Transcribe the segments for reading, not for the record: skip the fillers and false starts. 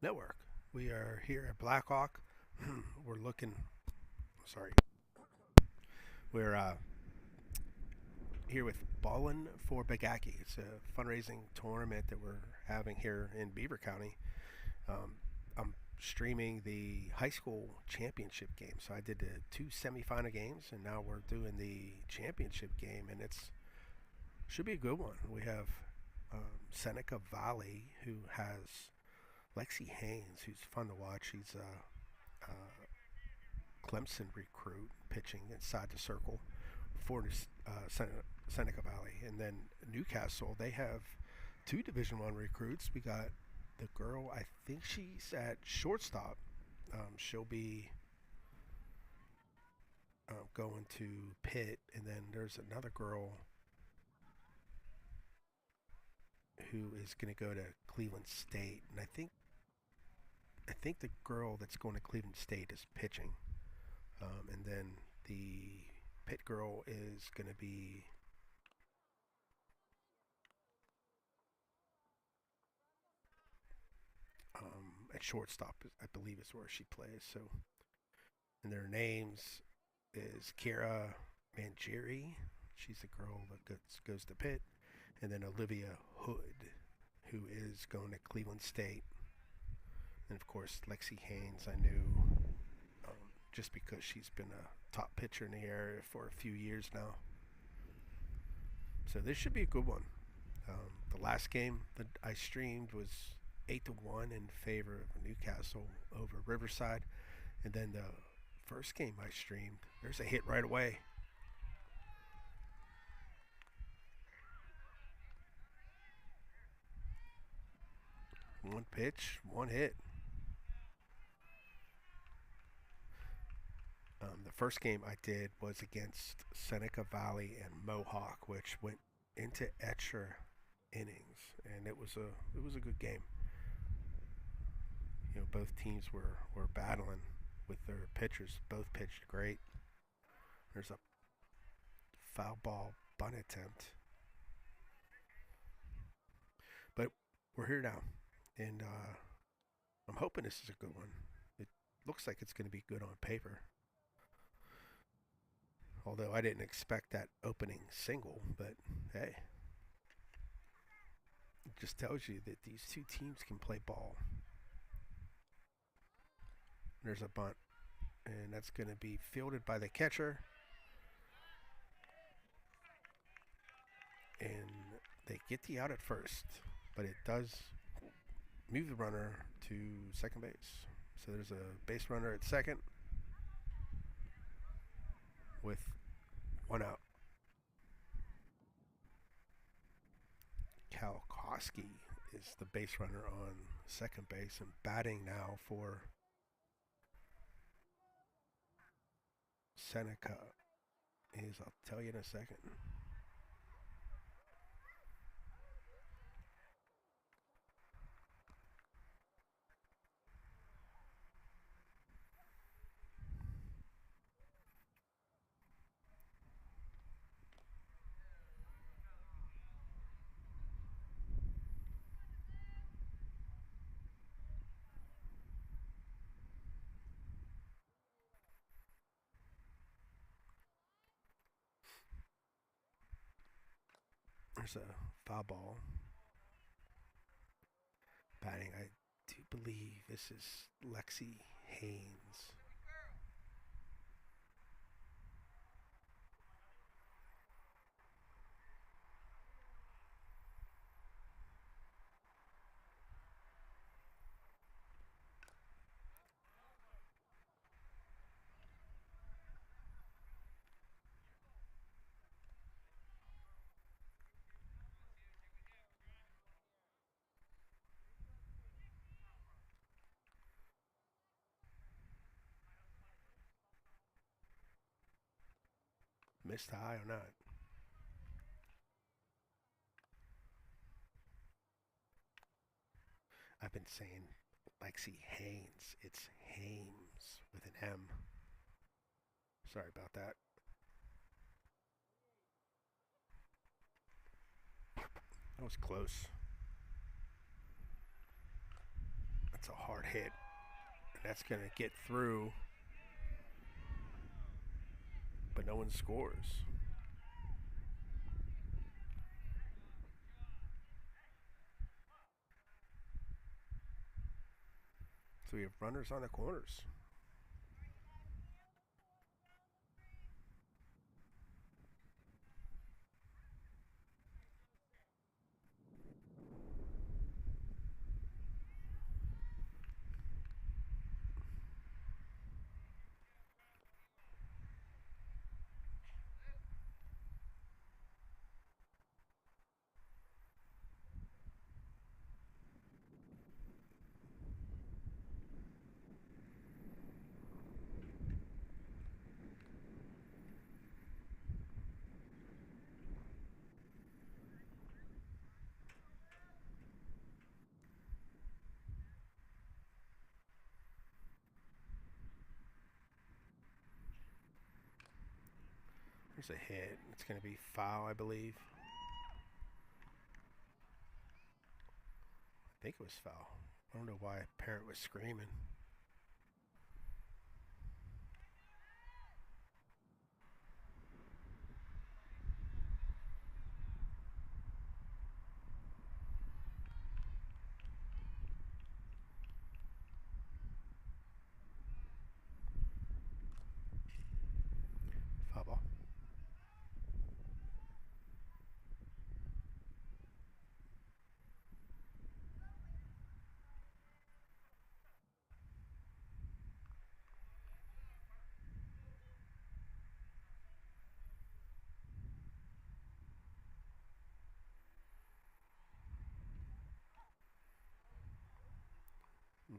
Network. We are here at Blackhawk. We're looking. Sorry, we're here with Ballin for Bogacki. It's a fundraising tournament that we're having here in Beaver County. I'm streaming the high school championship game. So I did the two semifinal games, and now we're doing the championship game, and it's should be a good one. We have Seneca Valley, who has Lexi Haynes, who's fun to watch. He's a Clemson recruit pitching inside the circle for Seneca Valley. And then Newcastle, they have two Division One recruits. We got the girl, I think she's at shortstop. She'll be going to Pitt, and then there's another girl who is going to go to Cleveland State, and I think the girl that's going to Cleveland State is pitching, and then the Pitt girl is going to be at shortstop, I believe is where she plays. So, and their names is Kira Mangieri. She's the girl that goes to Pitt, and then Olivia Hood, who is going to Cleveland State, and of course Lexi Haynes. I knew just because she's been a top pitcher in the area for a few years now. So this should be a good one. The last game that I streamed was 8-1 in favor of Newcastle over Riverside, and then the first game I streamed, there's a hit right away. One pitch, one hit. The first game I did was against Seneca Valley and Mohawk, which went into extra innings, and it was a good game. Both teams were battling with their pitchers. Both pitched great. There's a foul ball bunt attempt, but we're here now, and I'm hoping this is a good one. It looks like it's going to be good on paper. Although I didn't expect that opening single, but hey, it just tells you that these two teams can play ball. There's a bunt, and that's going to be fielded by the catcher, and they get the out at first, but it does move the runner to second base. So there's a base runner at second with one out. Kalkowski is the base runner on second base, and batting now for Seneca is, I'll tell you in a second. There's a foul ball. Batting, I do believe this is Lexi Haynes. Missed high or not? I've been saying Lexi Haynes. It's Hames with an M. Sorry about that. That was close. That's a hard hit. And that's going to get through. But no one scores. So we have runners on the corners. There's a hit. It's going to be foul, I believe. I think it was foul. I don't know why a parent was screaming. Foul ball.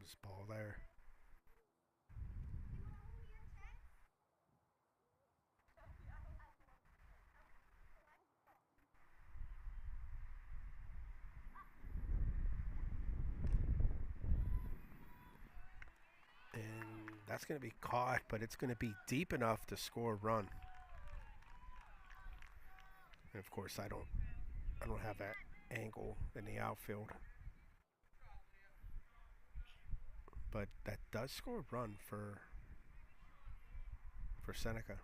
This ball there. And that's going to be caught, but it's going to be deep enough to score a run. And of course, I don't have that angle in the outfield. But that does score a run for Seneca.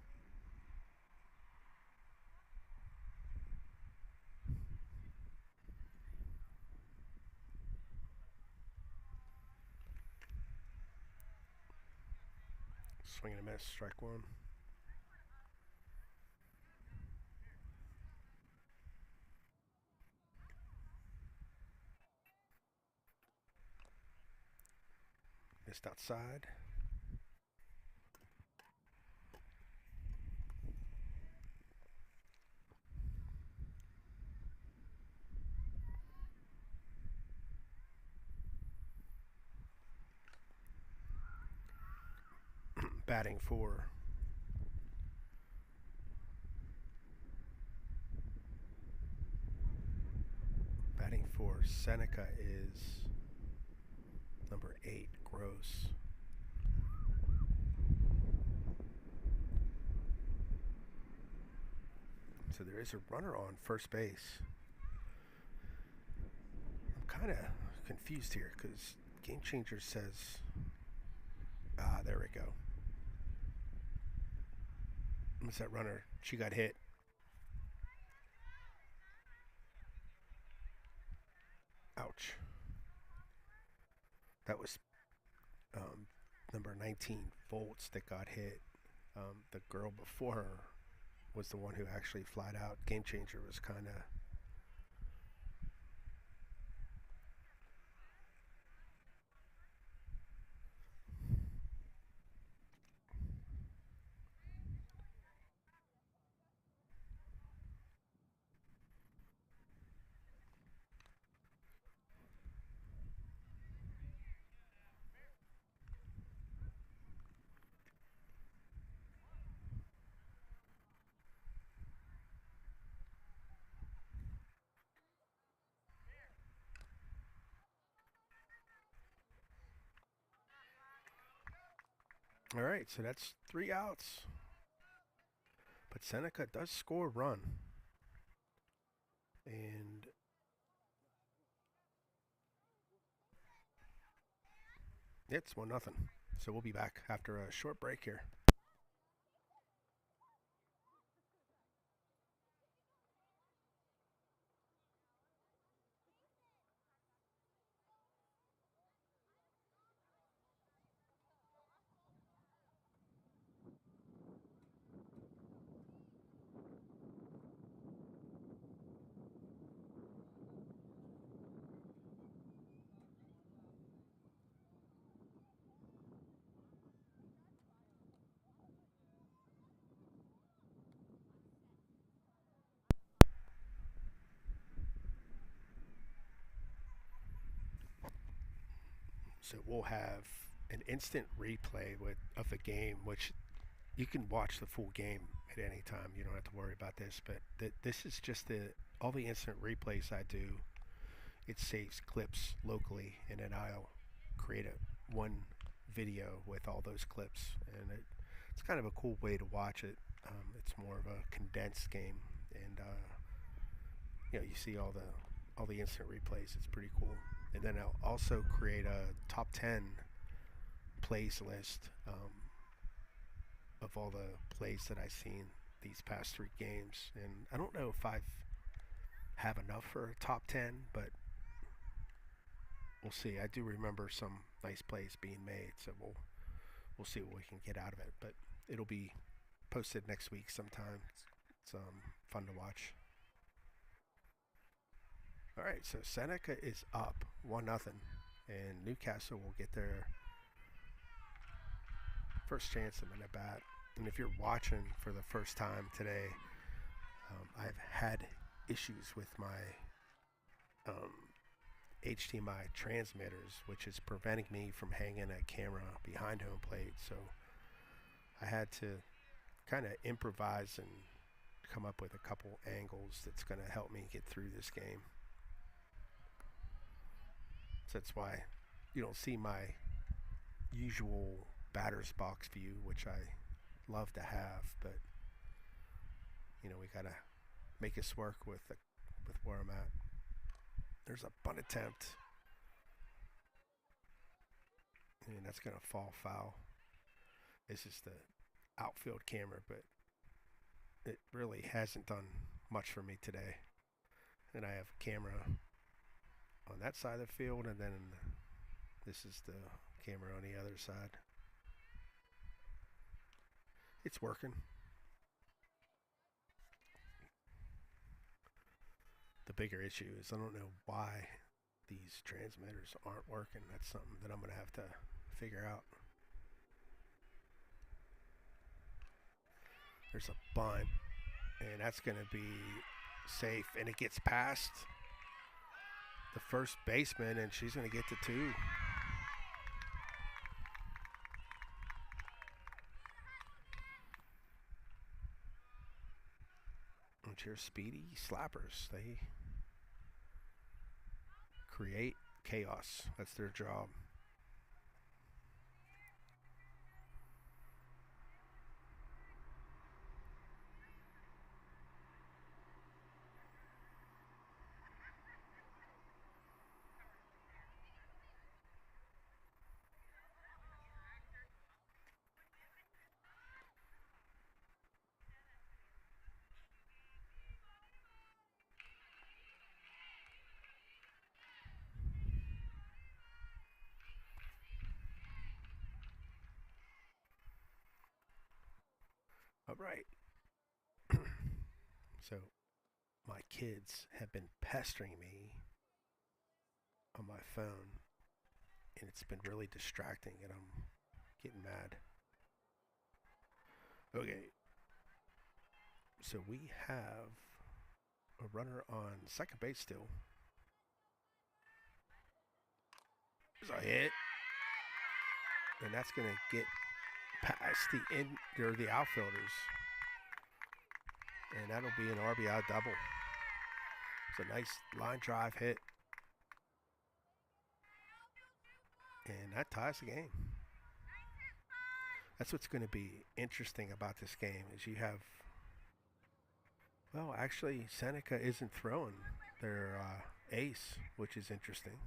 Swing and a miss, strike one. Missed outside. Batting for Seneca is number 8, Gross. So there is a runner on first base. I'm kind of confused here because Game Changer says, there we go. What's that runner? She got hit. Ouch. That was number 19, Volts, that got hit. The girl before her was the one who actually flat out. Game Changer was kind of... All right, so that's 3 outs. But Seneca does score a run. And It's 1-0. So we'll be back after a short break here. So we'll have an instant replay of the game, which you can watch the full game at any time. You don't have to worry about this. But this is just all the instant replays I do. It saves clips locally, and then I'll create one video with all those clips, and it's kind of a cool way to watch it. It's more of a condensed game, and you see all the instant replays. It's pretty cool. And then I'll also create a top 10 plays list of all the plays that I've seen these past 3 games. And I don't know if have enough for a top 10, but we'll see. I do remember some nice plays being made, so we'll see what we can get out of it. But it'll be posted next week sometime. It's fun to watch. All right, so Seneca is up 1-0, and Newcastle will get their first chance in the bat. And if you're watching for the first time today, I've had issues with my HDMI transmitters, which is preventing me from hanging a camera behind home plate. So I had to kind of improvise and come up with a couple angles that's going to help me get through this game. So that's why you don't see my usual batter's box view, which I love to have, but we gotta make this work with where I'm at. There's a bunt attempt, and that's gonna fall foul. This is the outfield camera, but it really hasn't done much for me today. And I have a camera on that side of the field, and then this is the camera on the other side. It's working. The bigger issue is I don't know why these transmitters aren't working. That's something that I'm going to have to figure out. There's a bunt, and that's going to be safe, and it gets past the first baseman, and she's going to get to 2. And your speedy slappers, they create chaos. That's their job. All right. So my kids have been pestering me on my phone, and it's been really distracting, and I'm getting mad. Okay. So we have a runner on second base still. There's a hit, and that's going to get past the outfielders, and that'll be an RBI double. It's a nice line drive hit, and that ties the game. That's what's going to be interesting about this game is you have, well, actually Seneca isn't throwing their ace, which is interesting.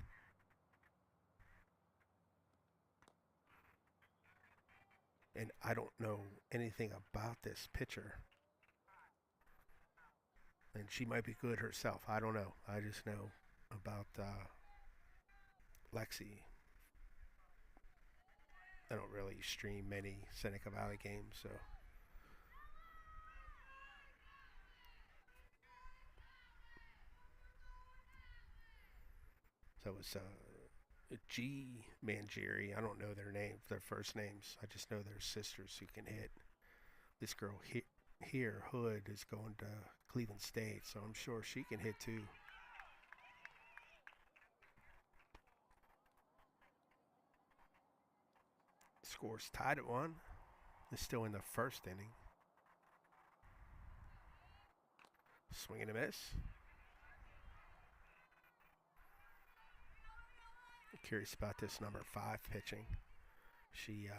and I don't know anything about this pitcher. And she might be good herself. I don't know. I just know about Lexi. I don't really stream many Seneca Valley games, so it's G Mangieri. I don't know their names, their first names. I just know they're sisters who can hit. This girl here, Hood, is going to Cleveland State, so I'm sure she can hit too. Score's tied at 1. It's still in the first inning. Swing and a miss. Curious about this number 5 pitching. She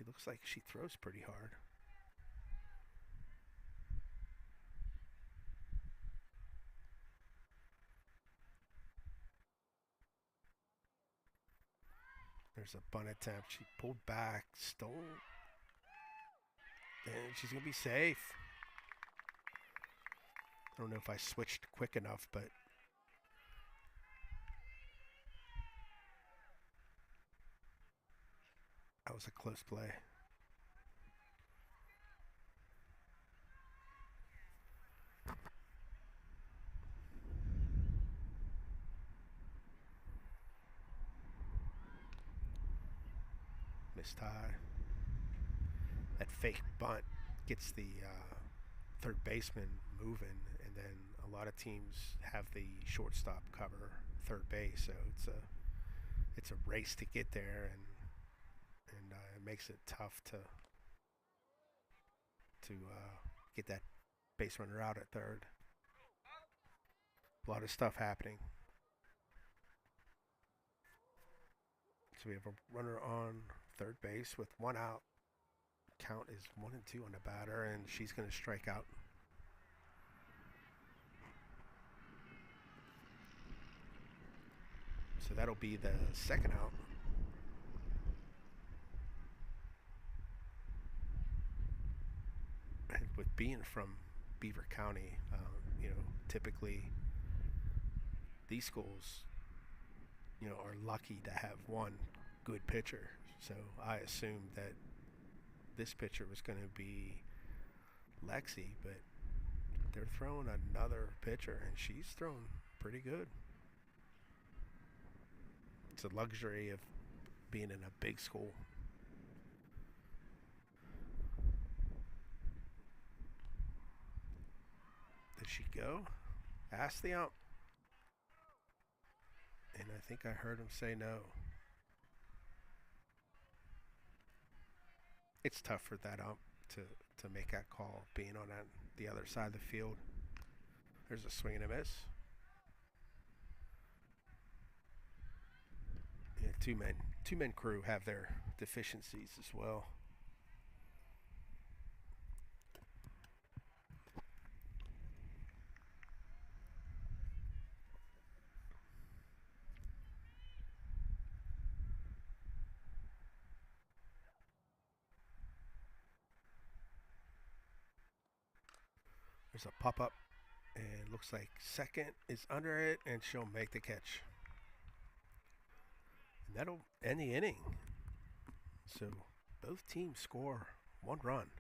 looks like she throws pretty hard. There's a bunt attempt. She pulled back, stole, and she's gonna be safe. I don't know if I switched quick enough, but that was a close play. Missed high. That fake bunt gets the third baseman moving, and then a lot of teams have the shortstop cover third base, so it's a race to get there, and it makes it tough to get that base runner out at third. A lot of stuff happening. So we have a runner on third base with 1 out. Count is 1-2 on the batter, and she's going to strike out. So that'll be the second out. And with being from Beaver County, typically these schools, are lucky to have one good pitcher. So I assumed that this pitcher was going to be Lexi, but they're throwing another pitcher, and she's thrown pretty good. It's a luxury of being in a big school. Did she go? Ask the ump. And I think I heard him say no. It's tough for that ump to make that call, being on the other side of the field. There's a swing and a miss. Yeah, two-men crew have their deficiencies as well. There's a pop-up, and looks like second is under it, and she'll make the catch. And that'll end the inning. So both teams score 1 run.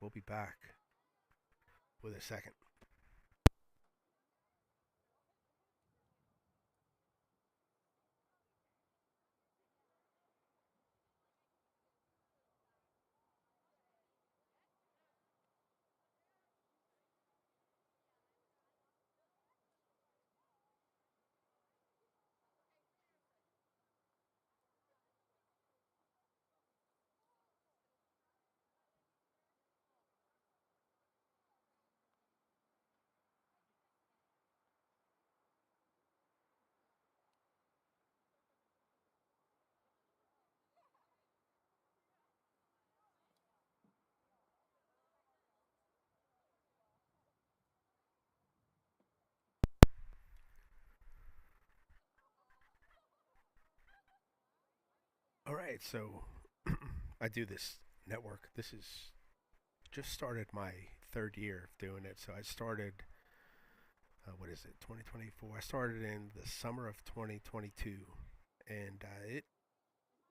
We'll be back with a second. All right, so I do this network. This is just started my third year of doing it. So I started, what is it, 2024? I started in the summer of 2022, and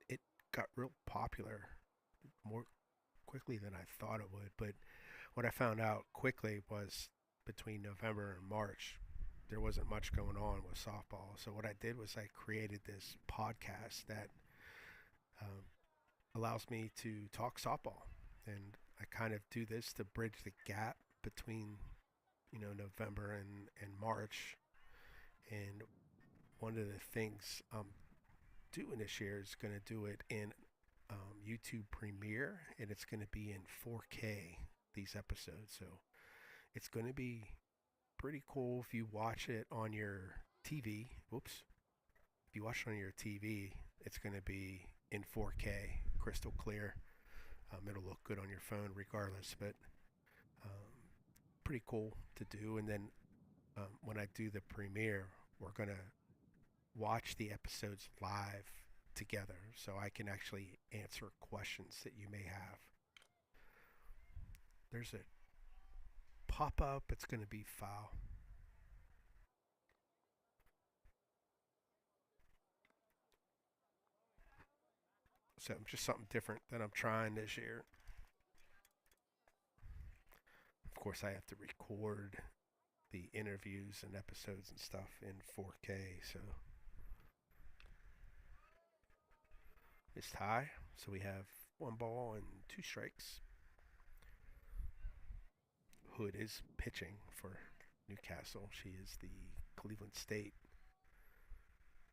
it got real popular more quickly than I thought it would. But what I found out quickly was between November and March, there wasn't much going on with softball. So what I did was I created this podcast that um, allows me to talk softball, and I kind of do this to bridge the gap between November and March. And one of the things I'm doing this year is going to do it in YouTube Premiere, and it's going to be in 4K, these episodes. So it's going to be pretty cool if you watch it on your TV. Whoops. If you watch it on your TV, it's going to be in 4K, crystal clear. It'll look good on your phone regardless, but um, pretty cool to do. And then when I do the premiere, we're going to watch the episodes live together so I can actually answer questions that you may have. There's a pop up, it's going to be foul. So just something different that I'm trying this year. Of course, I have to record the interviews and episodes and stuff in 4K, so it's tie. So we have one ball and two strikes. Hood is pitching for Newcastle. She is the Cleveland State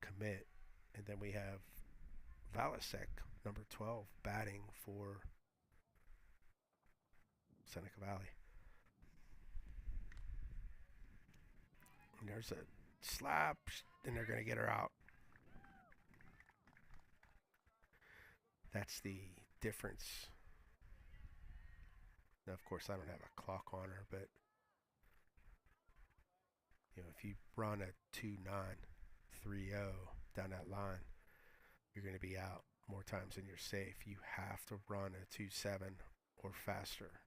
commit. And then we have Valasek, number 12, batting for Seneca Valley. And there's a slap, and they're going to get her out. That's the difference. Now, of course, I don't have a clock on her, but if you run a 2.930 down that line, you're going to be out more times than you're safe. You have to run a 2.7 or faster.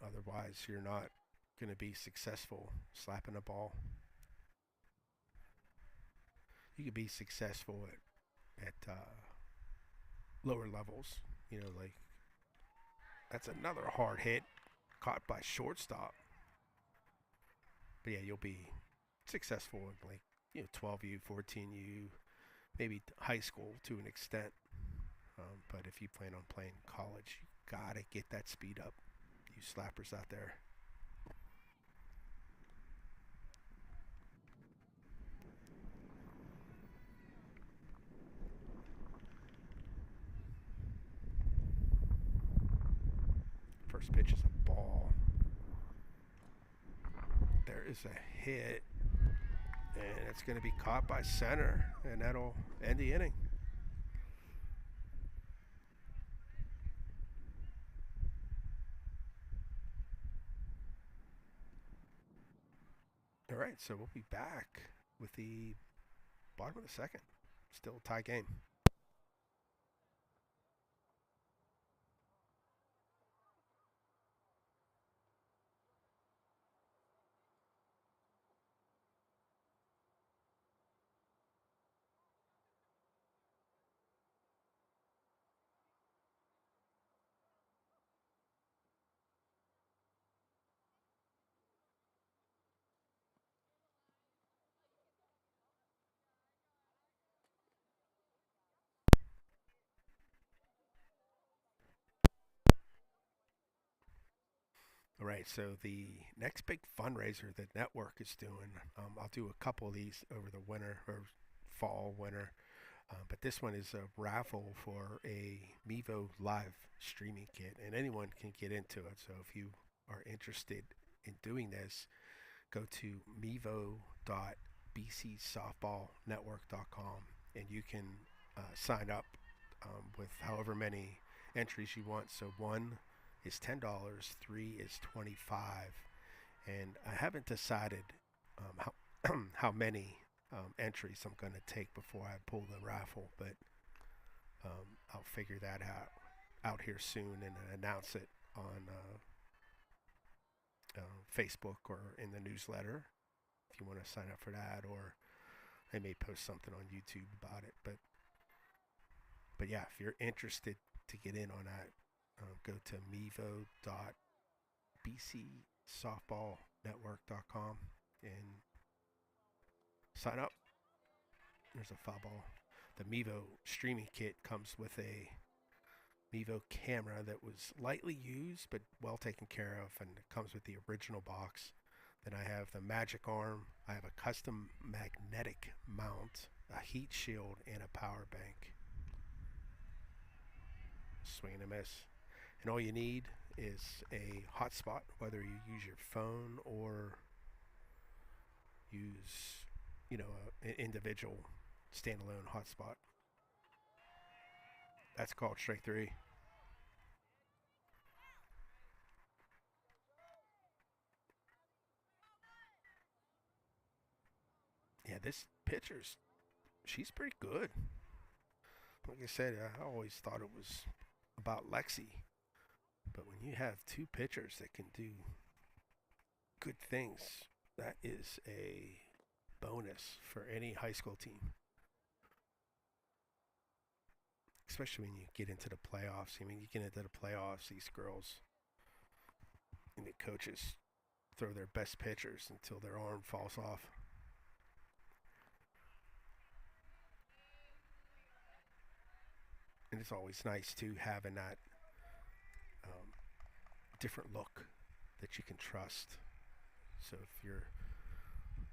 Otherwise, you're not going to be successful slapping a ball. You could be successful at lower levels. Like that's another hard hit caught by shortstop. But yeah, you'll be successful in like 12U, 14U, maybe high school to an extent. But if you plan on playing college, you gotta get that speed up. You slappers out there. First pitch is a ball. There is a hit, and it's going to be caught by center, and that'll end the inning. All right, so we'll be back with the bottom of the second. Still a tie game. All right, so the next big fundraiser the network is doing, I'll do a couple of these over the winter or fall, winter. But this one is a raffle for a Mevo live streaming kit, and anyone can get into it. So if you are interested in doing this, go to mevo.bcsoftballnetwork.com, and you can sign up with however many entries you want. So one is $10, three is $25, and I haven't decided how how many entries I'm going to take before I pull the raffle, but I'll figure that out here soon and announce it on Facebook or in the newsletter if you want to sign up for that, or I may post something on YouTube about it. But yeah, if you're interested to get in on that, go to mevo.bcsoftballnetwork.com and sign up. There's a foul ball. The Mevo streaming kit comes with a Mevo camera that was lightly used but well taken care of, and it comes with the original box. Then I have the magic arm. I have a custom magnetic mount, a heat shield, and a power bank. Swing and a miss. And all you need is a hotspot, whether you use your phone or use, an individual standalone hotspot. That's called strike three. Yeah, this pitcher's, she's pretty good. Like I said, I always thought it was about Lexi. But when you have two pitchers that can do good things, that is a bonus for any high school team. Especially when you get into the playoffs. I mean, you get into the playoffs, these girls and the coaches throw their best pitchers until their arm falls off. And it's always nice to having that different look that you can trust. So if your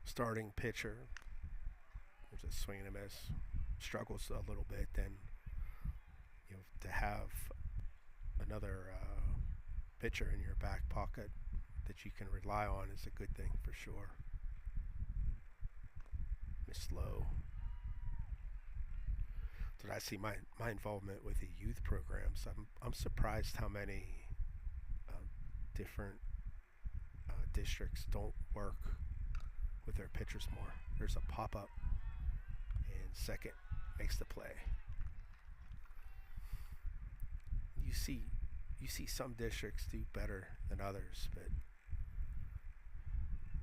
starting pitcher, there's a swing and a miss, struggles a little bit, then to have another pitcher in your back pocket that you can rely on is a good thing for sure. Miss low. So I see my involvement with the youth programs. I'm surprised how many different districts don't work with their pitchers more. There's a pop-up and second makes the play. You see some districts do better than others, but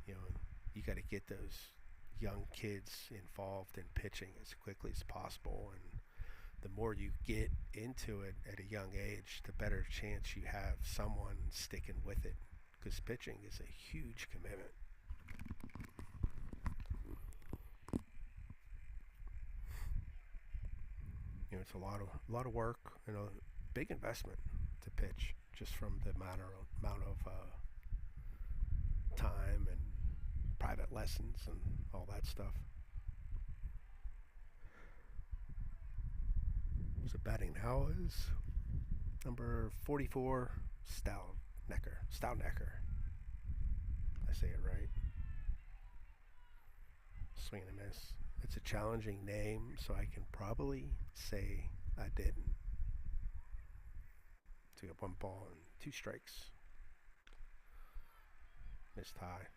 you got to get those young kids involved in pitching as quickly as possible, and the more you get into it at a young age, the better chance you have someone sticking with it, because pitching is a huge commitment. It's a lot of work, big investment to pitch, just from the amount of time and private lessons and all that stuff. So batting now is number 44, Stoutnecker. I say it right. Swing and a miss. It's a challenging name, so I can probably say I didn't. Took up 1 ball and 2 strikes. Missed high.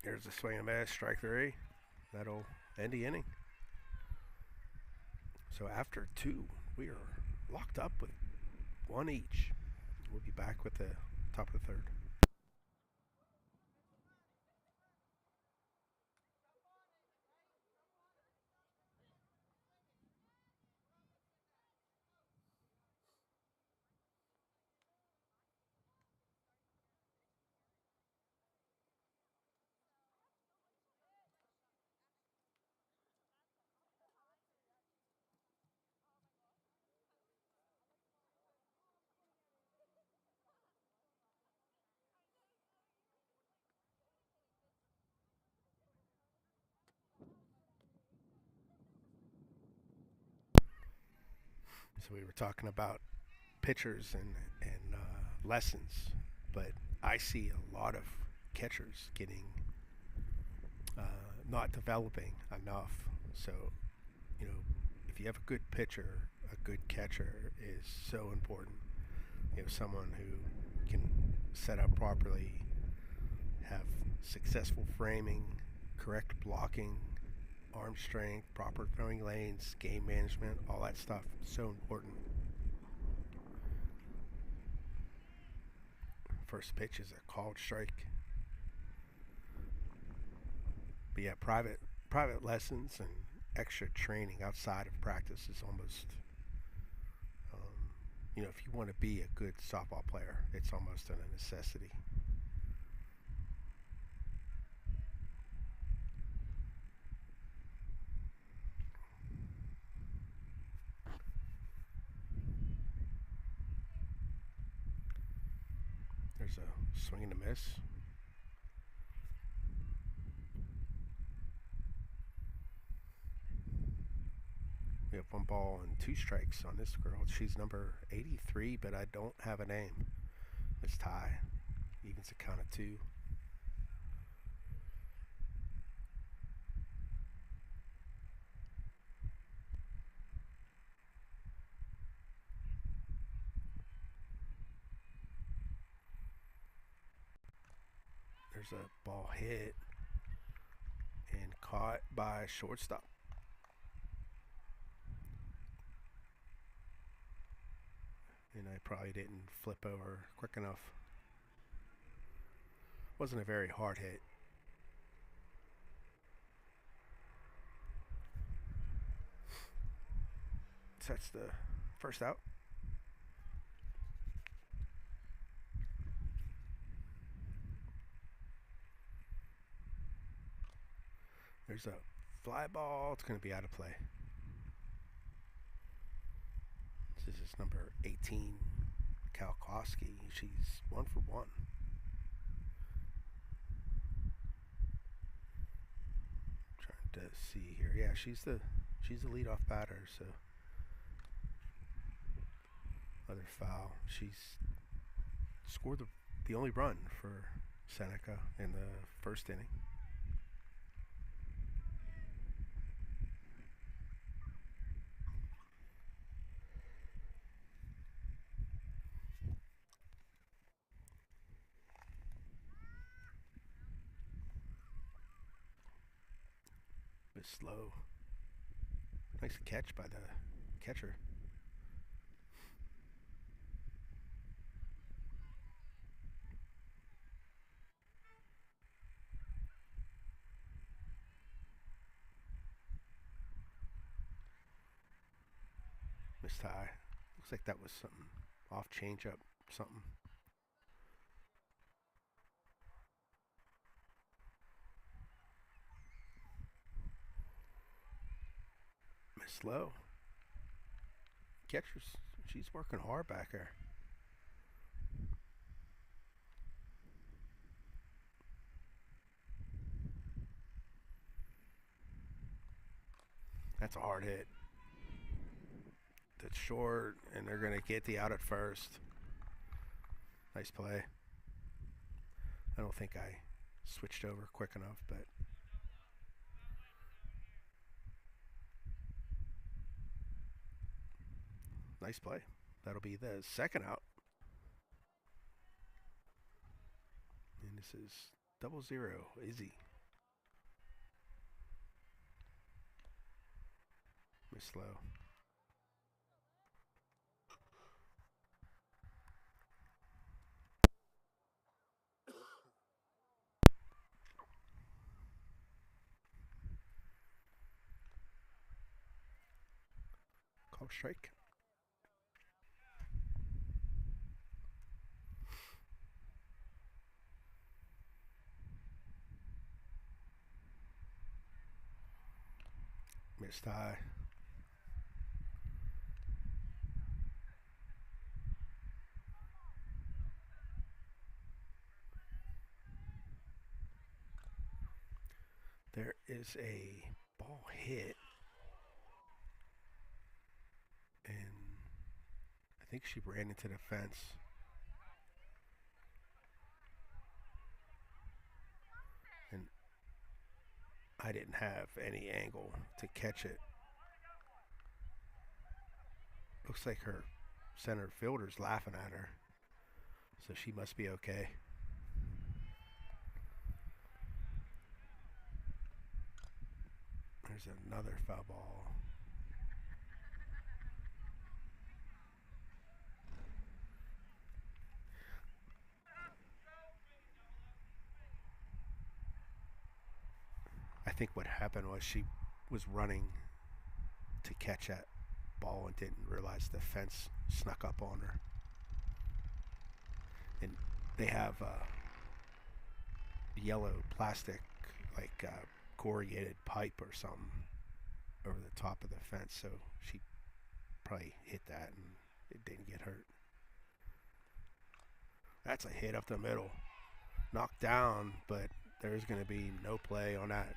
There's a swing and a miss, strike 3. That'll end the inning. So after 2, we are locked up with 1 each. We'll be back with the top of the 3rd. So we were talking about pitchers and lessons, but I see a lot of catchers getting not developing enough. So if you have a good pitcher, a good catcher is so important. You know, someone who can set up properly, have successful framing, correct blocking, arm strength, proper throwing lanes, game management, all that stuff. So important. First pitch is a called strike. But yeah, private lessons and extra training outside of practice is almost, you know, if you want to be a good softball player, it's almost a necessity. There's a swing and a miss. We have 1 ball and 2 strikes on this girl. She's number 83, but I don't have a name. It's Ty. Evens a count of 2. There's a ball hit and caught by shortstop. And I probably didn't flip over quick enough. Wasn't a very hard hit. So that's the first out. There's a fly ball. It's going to be out of play. This is number 18, Kalkowski. She's 1 for 1. Trying to see here. Yeah, she's the leadoff batter. So other foul. She's scored the only run for Seneca in the first inning. Bit slow. Nice catch by the catcher. Missed high. Looks like that was something off changeup, something. Miss low. Catcher's, she's working hard back there. That's a hard hit. That's short, and they're going to get the out at first. Nice play. I don't think I switched over quick enough, but nice play. That'll be the second out. And this is 0-0. Izzy. Miss low. Call strike. Missed high. There is a ball hit, and I think she ran into the fence. And I didn't have any angle to catch it. looks like her center fielder's laughing at her, so she must be okay. There's another foul ball. I think what happened was she was running to catch that ball and didn't realize the fence snuck up on her. And they have yellow plastic, like corrugated pipe or something over the top of the fence, so she probably hit that and it didn't get hurt. That's a hit up the middle. Knocked down, but there's going to be no play on that.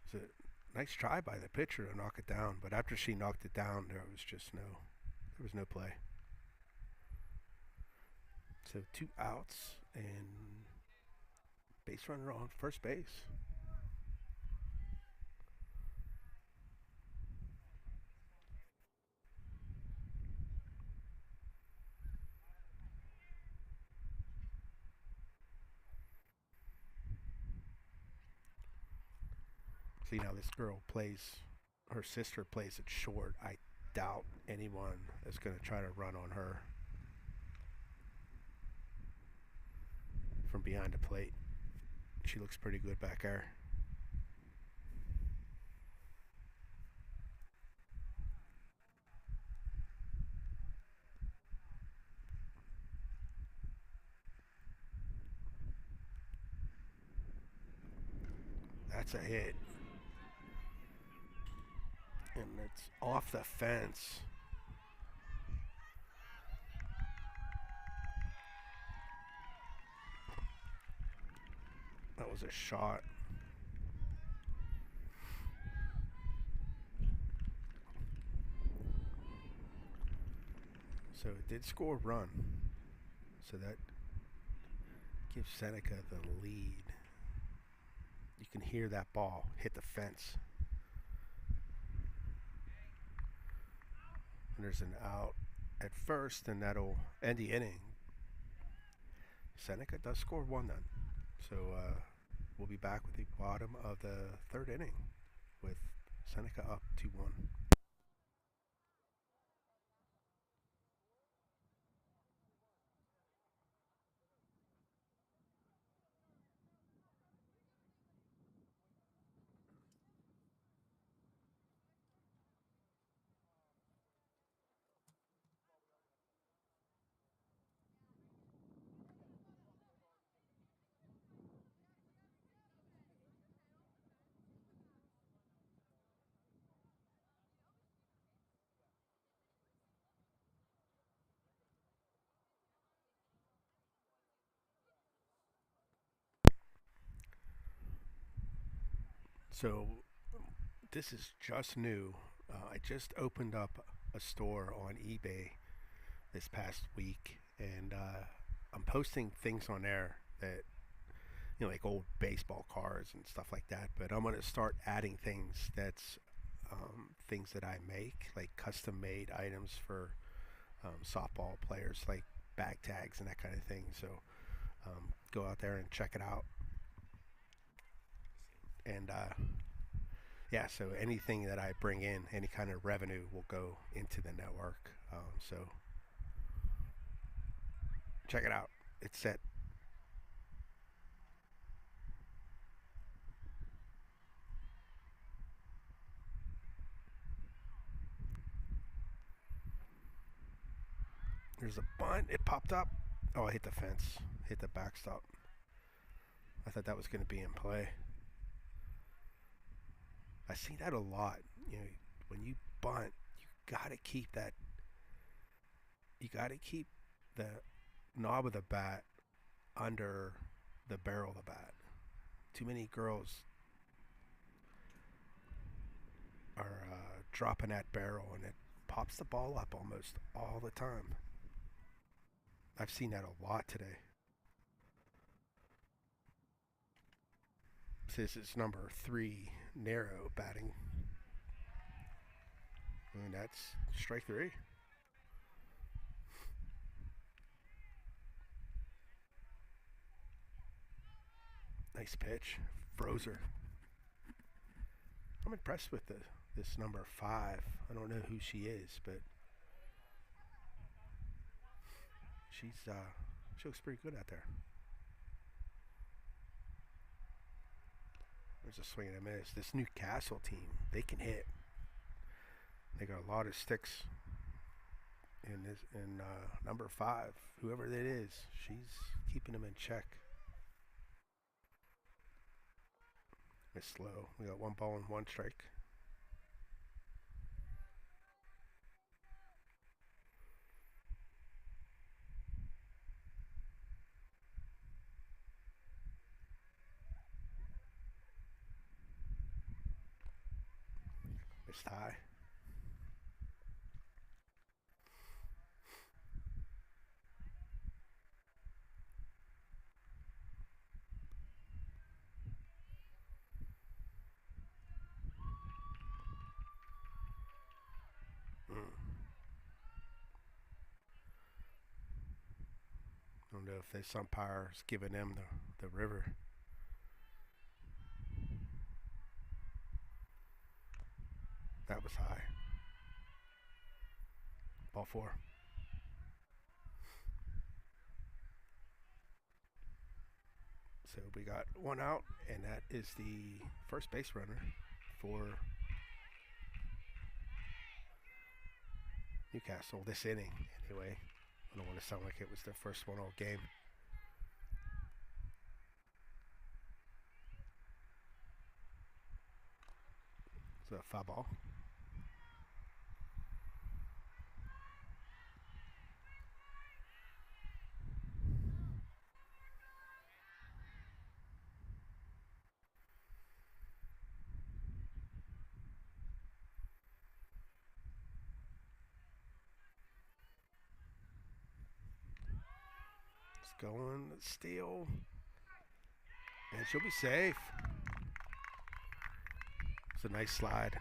It's a nice try by the pitcher to knock it down, but after she knocked it down, there was no play. So 2 outs and base runner on first base. See, now this girl her sister plays it short. I doubt anyone is going to try to run on her from behind the plate. She looks pretty good back there. That's a hit. And it's off the fence. That was a shot. So it did score a run. So that gives Seneca the lead. You can hear that ball hit the fence. And there's an out at first, and that'll end the inning. Seneca does score 1 then. So we'll be back with the bottom of the 3rd inning with Seneca up 2-1. So this is just new. I just opened up a store on eBay this past week, and I'm posting things on there that, like old baseball cards and stuff like that. But I'm gonna start adding things things that I make, like custom-made items for softball players, like bag tags and that kind of thing. So go out there and check it out. And yeah, so anything that I bring in, any kind of revenue will go into the network. So check it out. It's set. There's a bunt. It popped up. Oh, I hit the fence. Hit the backstop. I thought that was going to be in play. I see that a lot. When you bunt, you gotta keep that. You gotta keep the knob of the bat under the barrel of the bat. Too many girls are dropping that barrel, and it pops the ball up almost all the time. I've seen that a lot today. This is number 3 narrow batting. And that's strike three. Nice pitch. Froze her. I'm impressed with this number 5. I don't know who she is, but she looks pretty good out there. There's a swing and a miss. This Newcastle team, they can hit. They got a lot of sticks. In number 5, whoever that is, she's keeping them in check. It's slow. We got 1 ball and 1 strike. It's high. I don't know if this umpire's giving them the river. That was high. Ball 4. So we got 1 out, and that is the first base runner for Newcastle this inning, anyway. I don't want to sound like it was their first one all game. So, foul ball. Going steal, and she'll be safe. It's a nice slide.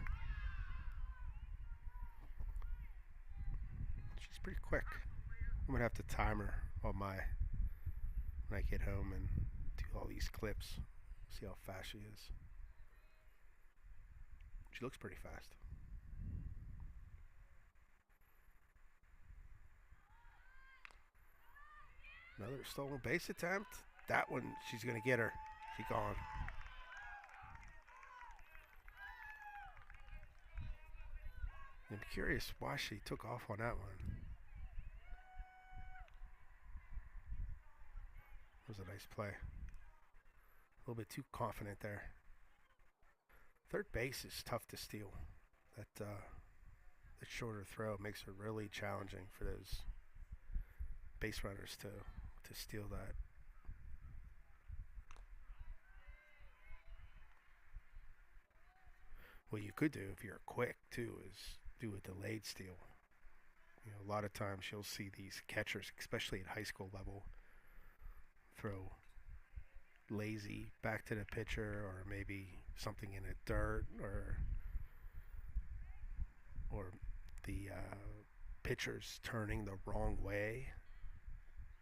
She's pretty quick. I'm gonna have to time her on when I get home and do all these clips. See how fast she is. She looks pretty fast. Another stolen base attempt. That one, she's going to get her. She's gone. I'm curious why she took off on that one. That was a nice play. A little bit too confident there. Third base is tough to steal. That shorter throw makes it really challenging for those base runners to steal that. What you could do if you're quick too is do a delayed steal. You know, a lot of times you'll see these catchers, especially at high school level, throw lazy back to the pitcher, or maybe something in the dirt, or the pitcher's turning the wrong way.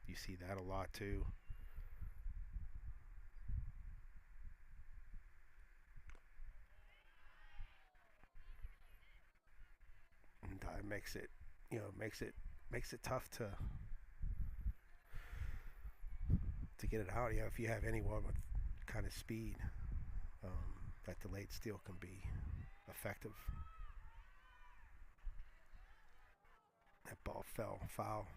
You see that a lot too. And it makes it, makes it tough to get it out. If you have anyone with kind of speed, that delayed steal can be effective. That ball fell foul.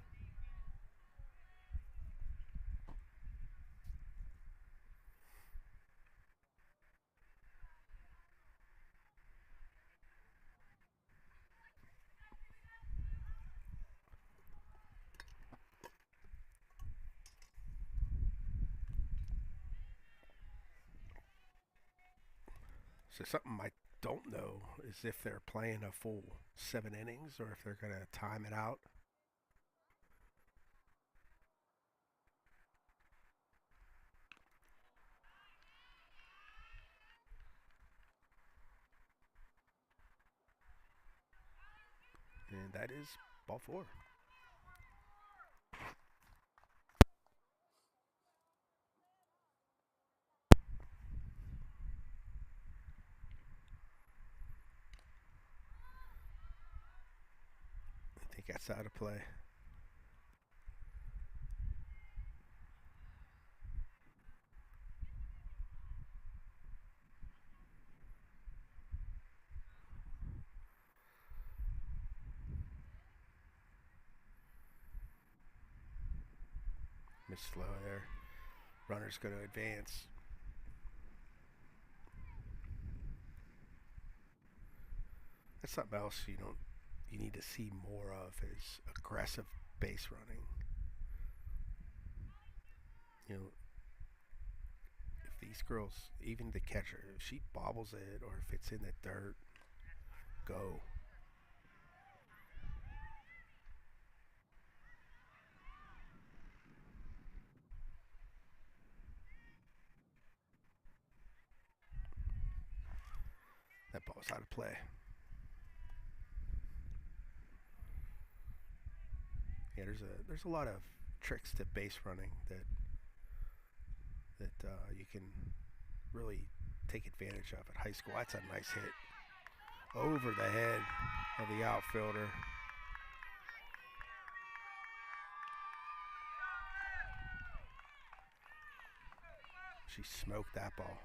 So something I don't know is if they're playing a full 7 innings or if they're going to time it out. that is ball 4. I think that's out of play. Miss slow there. Runner's going to advance. That's something else you need to see more of is aggressive base running. You know, if these girls, even the catcher, if she bobbles it or if it's in the dirt, go. That ball's out of play. Yeah, there's a lot of tricks to base running that you can really take advantage of at high school. That's a nice hit over the head of the outfielder. She smoked that ball.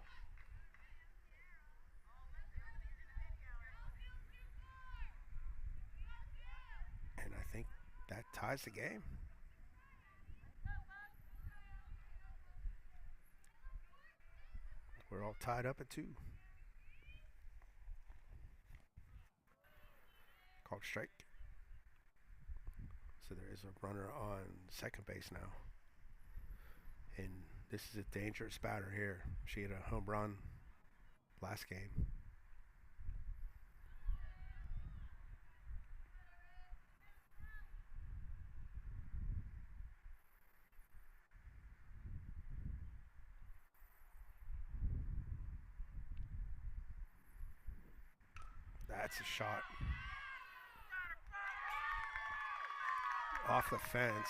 And I think that ties the game. We're all tied up at 2. Called strike. So there is a runner on second base now. And this is a dangerous batter here. She had a home run last game. That's a shot. Off the fence.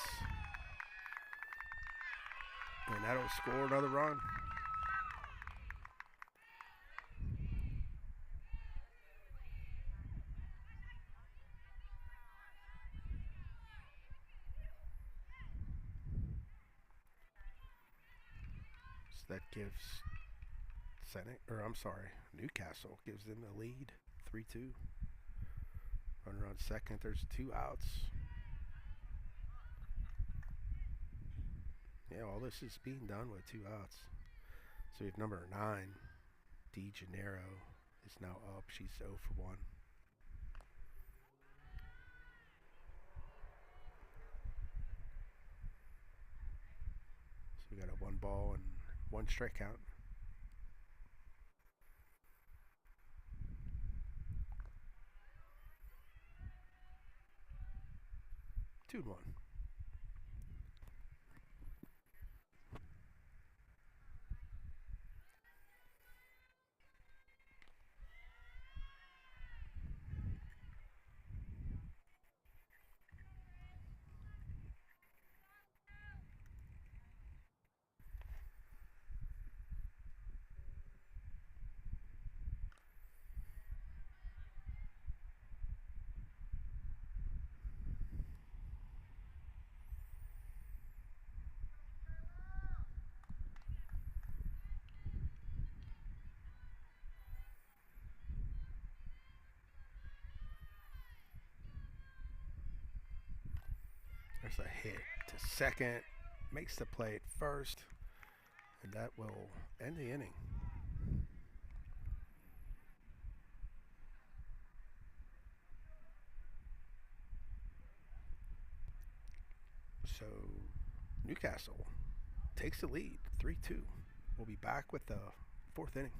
And that'll score another run. So that gives Newcastle gives them the lead, 3-2. Runner on second. There's 2 outs. Yeah, all this is being done with 2 outs. So we have number 9, De Janeiro, is now up. She's 0 for 1. So we got a 1 ball and 1 strike count. Two and 1. There's a hit to second, makes the play at first, and that will end the inning. So Newcastle takes the lead, 3-2. We'll be back with the 4th inning.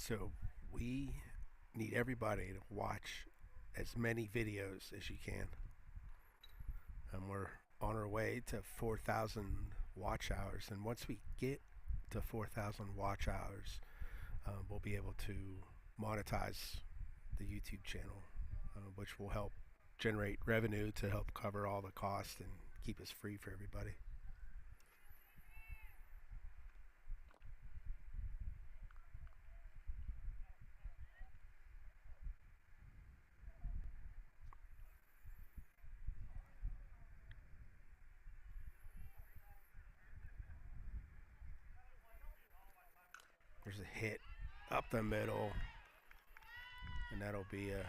So we need everybody to watch as many videos as you can. And we're on our way to 4,000 watch hours. And once we get to 4,000 watch hours, we'll be able to monetize the YouTube channel, which will help generate revenue to help cover all the costs and keep us free for everybody. There's a hit up the middle, and that'll be a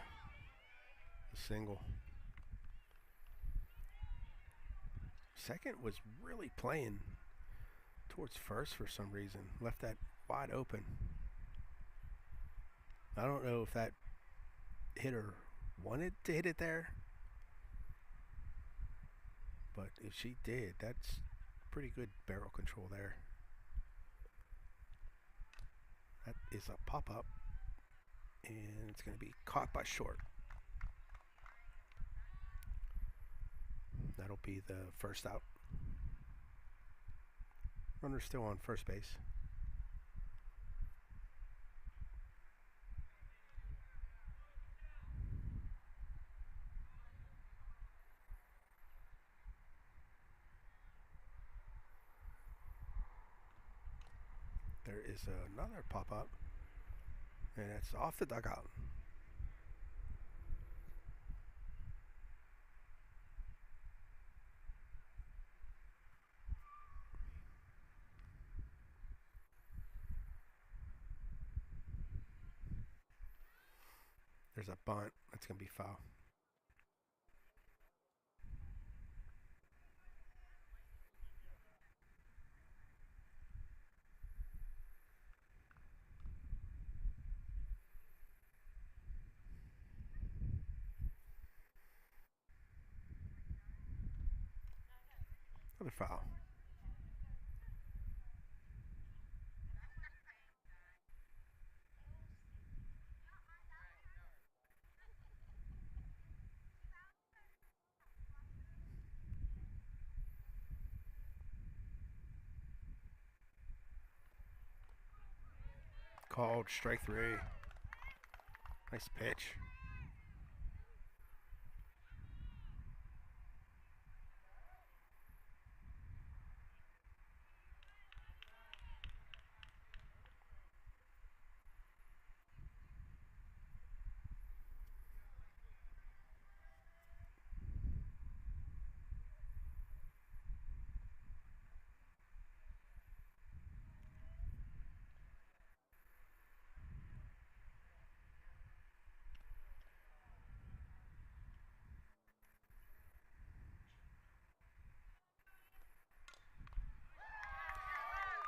single. Second was really playing towards first for some reason. Left that wide open. I don't know if that hitter wanted to hit it there, but if she did, that's pretty good barrel control there. That is a pop-up, and it's going to be caught by short. That'll be the first out. Runner still on first base. There is another pop-up, and it's off the dugout. There's a bunt. That's going to be foul. Another foul. Called strike three. Nice pitch.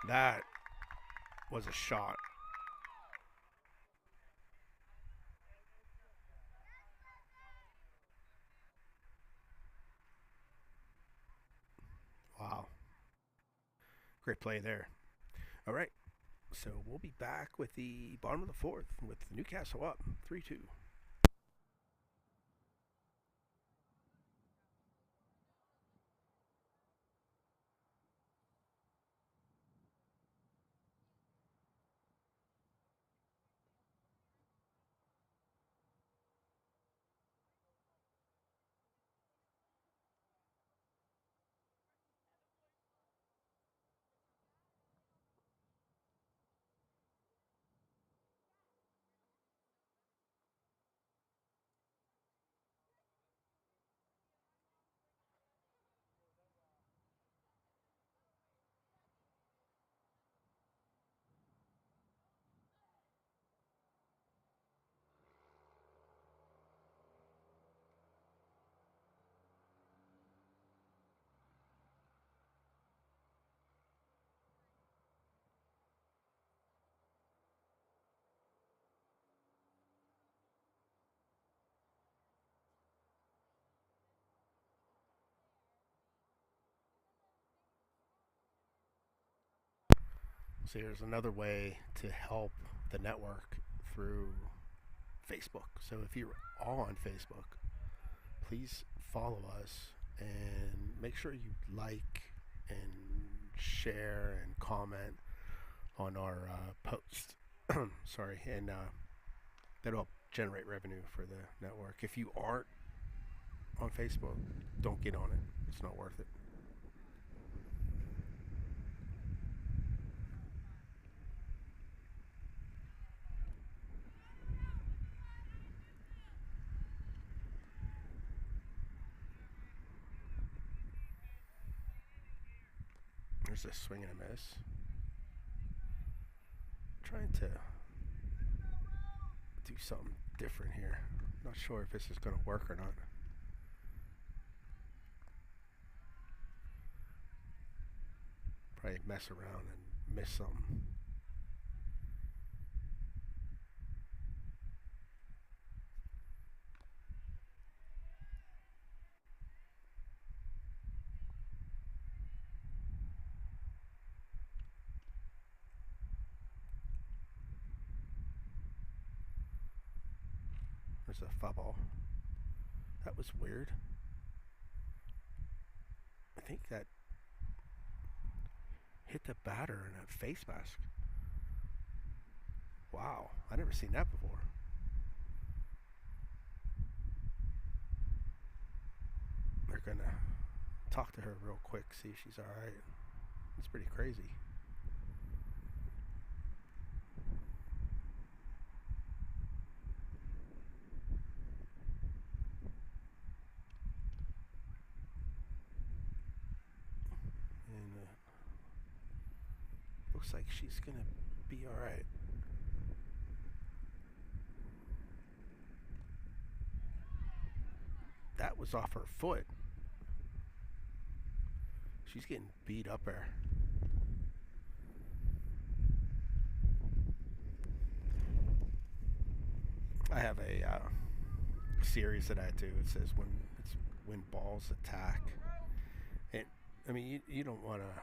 That was a shot. Wow. Great play there. All right. So we'll be back with the bottom of the fourth with Newcastle up 3-2. So here's another way to help the network through Facebook. So if you're on Facebook, please follow us and make sure you like and share and comment on our posts. Sorry, and that'll generate revenue for the network. If you aren't on Facebook, don't get on it. It's not worth it. There's a swing and a miss. I'm trying to do something different here. Not sure if this is going to work or not. Probably mess around and miss something. There's a foul ball. That was weird. I think that hit the batter in a face mask. Wow, I never seen that before. They're gonna talk to her real quick, see if she's alright. It's pretty crazy. And looks like she's gonna be alright. That was off her foot. She's getting beat up there. I have a series that I do. It says when balls attack. And I mean, you don't want to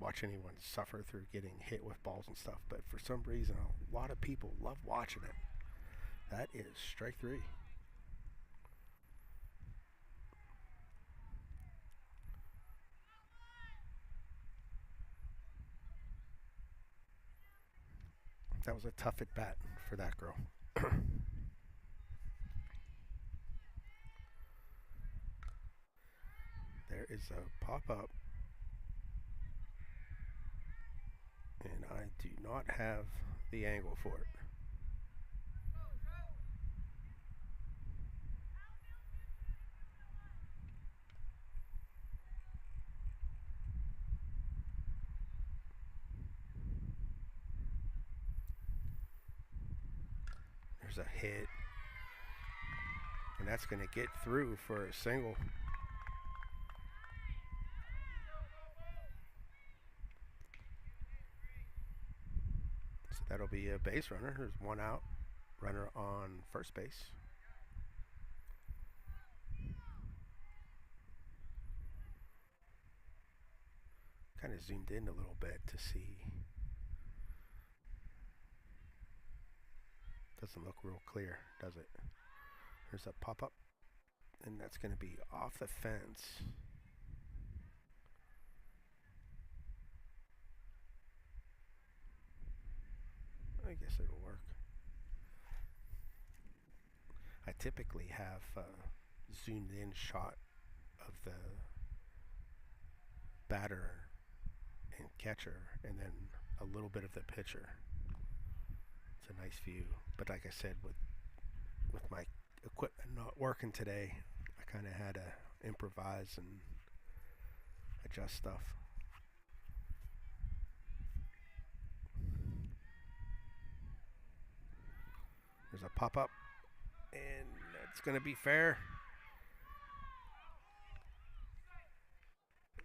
watch anyone suffer through getting hit with balls and stuff, but for some reason, a lot of people love watching it. That is strike three. That was a tough at bat for that girl. There is a pop up, and I do not have the angle for it. There's a hit, and that's going to get through for a single. So that'll be a base runner. There's one out, runner on first base. Kind of zoomed in a little bit to see. Doesn't look real clear, does it? There's a pop-up, and that's going to be off the fence. I guess it'll work. I typically have a zoomed in shot of the batter and catcher, and then a little bit of the pitcher. It's a nice view, but like I said, with my equipment not working today, I kind of had to improvise and adjust stuff. There's a pop-up, and it's going to be fair.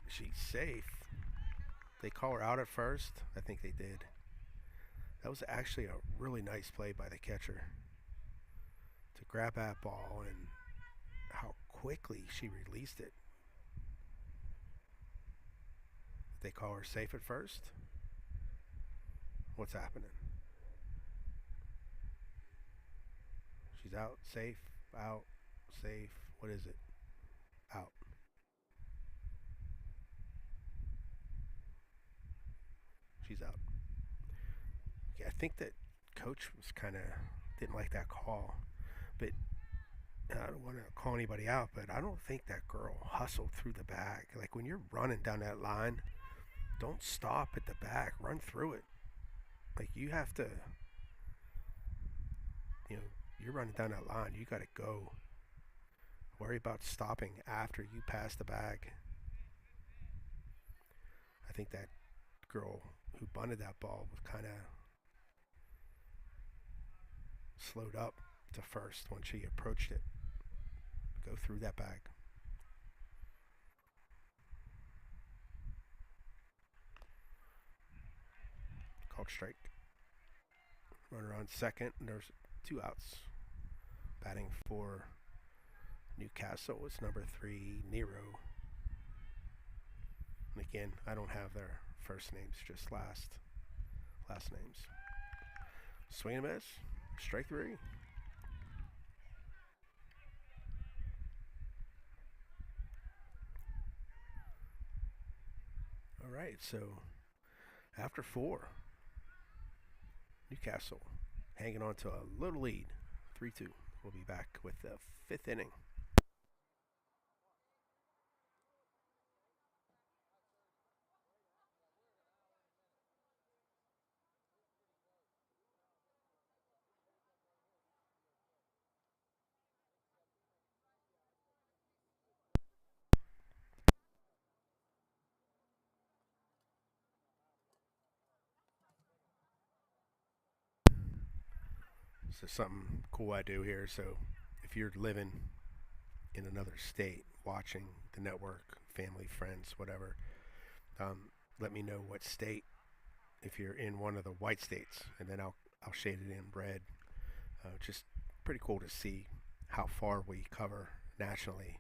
She's safe. They call her out at first. I think they did. That was actually a really nice play by the catcher to grab that ball, and how quickly she released it. Did they call her safe at first? What's happening? She's out. Safe. Out. Safe. What is it? Out. She's out. Yeah, I think that coach was kind of didn't like that call, but I don't want to call anybody out, but I don't think that girl hustled through the bag. Like when you're running down that line, don't stop at the bag. Run through it. Like you have to, you know, you're running down that line. You got to go. Worry about stopping after you pass the bag. I think that girl who bunted that ball was kind of slowed up to first when she approached it. Go through that bag. Called strike. Runner on second. And there's 2 outs. Batting for Newcastle was number 3, Nero. And again, I don't have their first names, just last names. Swing and a miss. Strike 3. All right, so after 4, Newcastle hanging on to a little lead, 3-2. We'll be back with the 5th inning. So something cool I do here. So if you're living in another state, watching the network, family, friends, whatever, let me know what state. If you're in one of the white states, and then I'll shade it in red. Just pretty cool to see how far we cover nationally.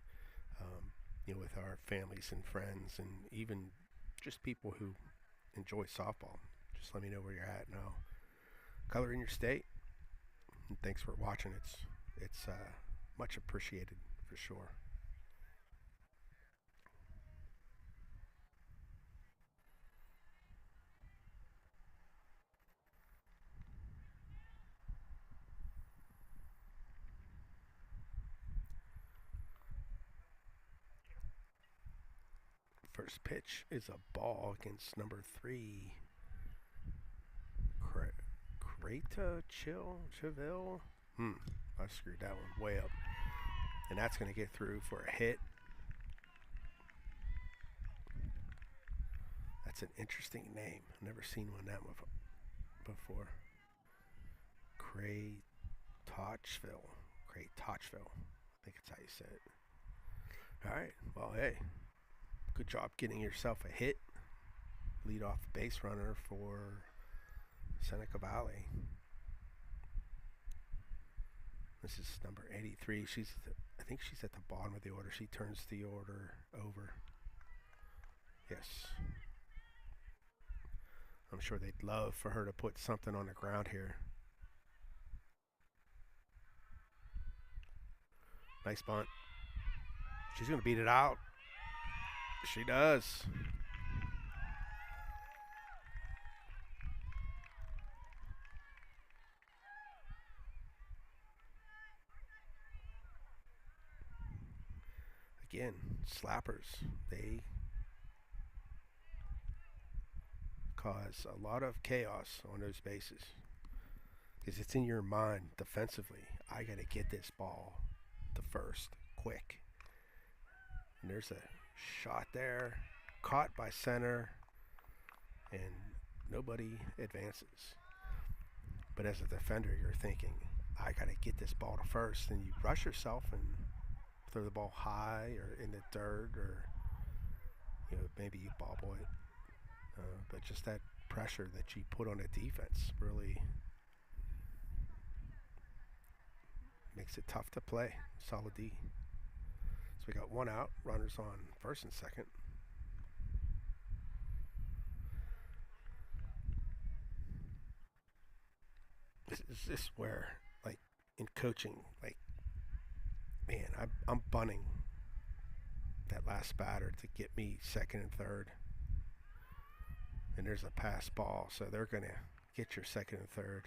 With our families and friends, and even just people who enjoy softball. Just let me know where you're at, and I'll color in your state. And thanks for watching. It's much appreciated for sure. First pitch is a ball against number 3, Creta Chiville. I screwed that one way up. And that's going to get through for a hit. That's an interesting name. I've never seen one that one before. Cray Touchville. I think that's how you say it. All right. Well, hey, good job getting yourself a hit. Lead off base runner for Seneca Valley. This is number 83. I think she's at the bottom of the order. She turns the order over. Yes. I'm sure they'd love for her to put something on the ground here. Nice bunt. She's going to beat it out. She does. Again, slappers. They cause a lot of chaos on those bases. Because it's in your mind defensively. I got to get this ball to first quick. And there's a shot there. Caught by center. And nobody advances. But as a defender, you're thinking, I got to get this ball to first. And you rush yourself and throw the ball high or in the dirt, or maybe you ball boy. But just that pressure that you put on the defense really makes it tough to play. Solid D. So we got 1 out. Runners on first and second. – . . . . . . . . . . . . . . . . . . . . . . . . . . . . . . . . . . . . . . . . . . . . . . . . . . . . . . . . . . . Is this where, like, in coaching, like, man, I'm bunting that last batter to get me second and third. And there's a pass ball, so they're going to get your second and third.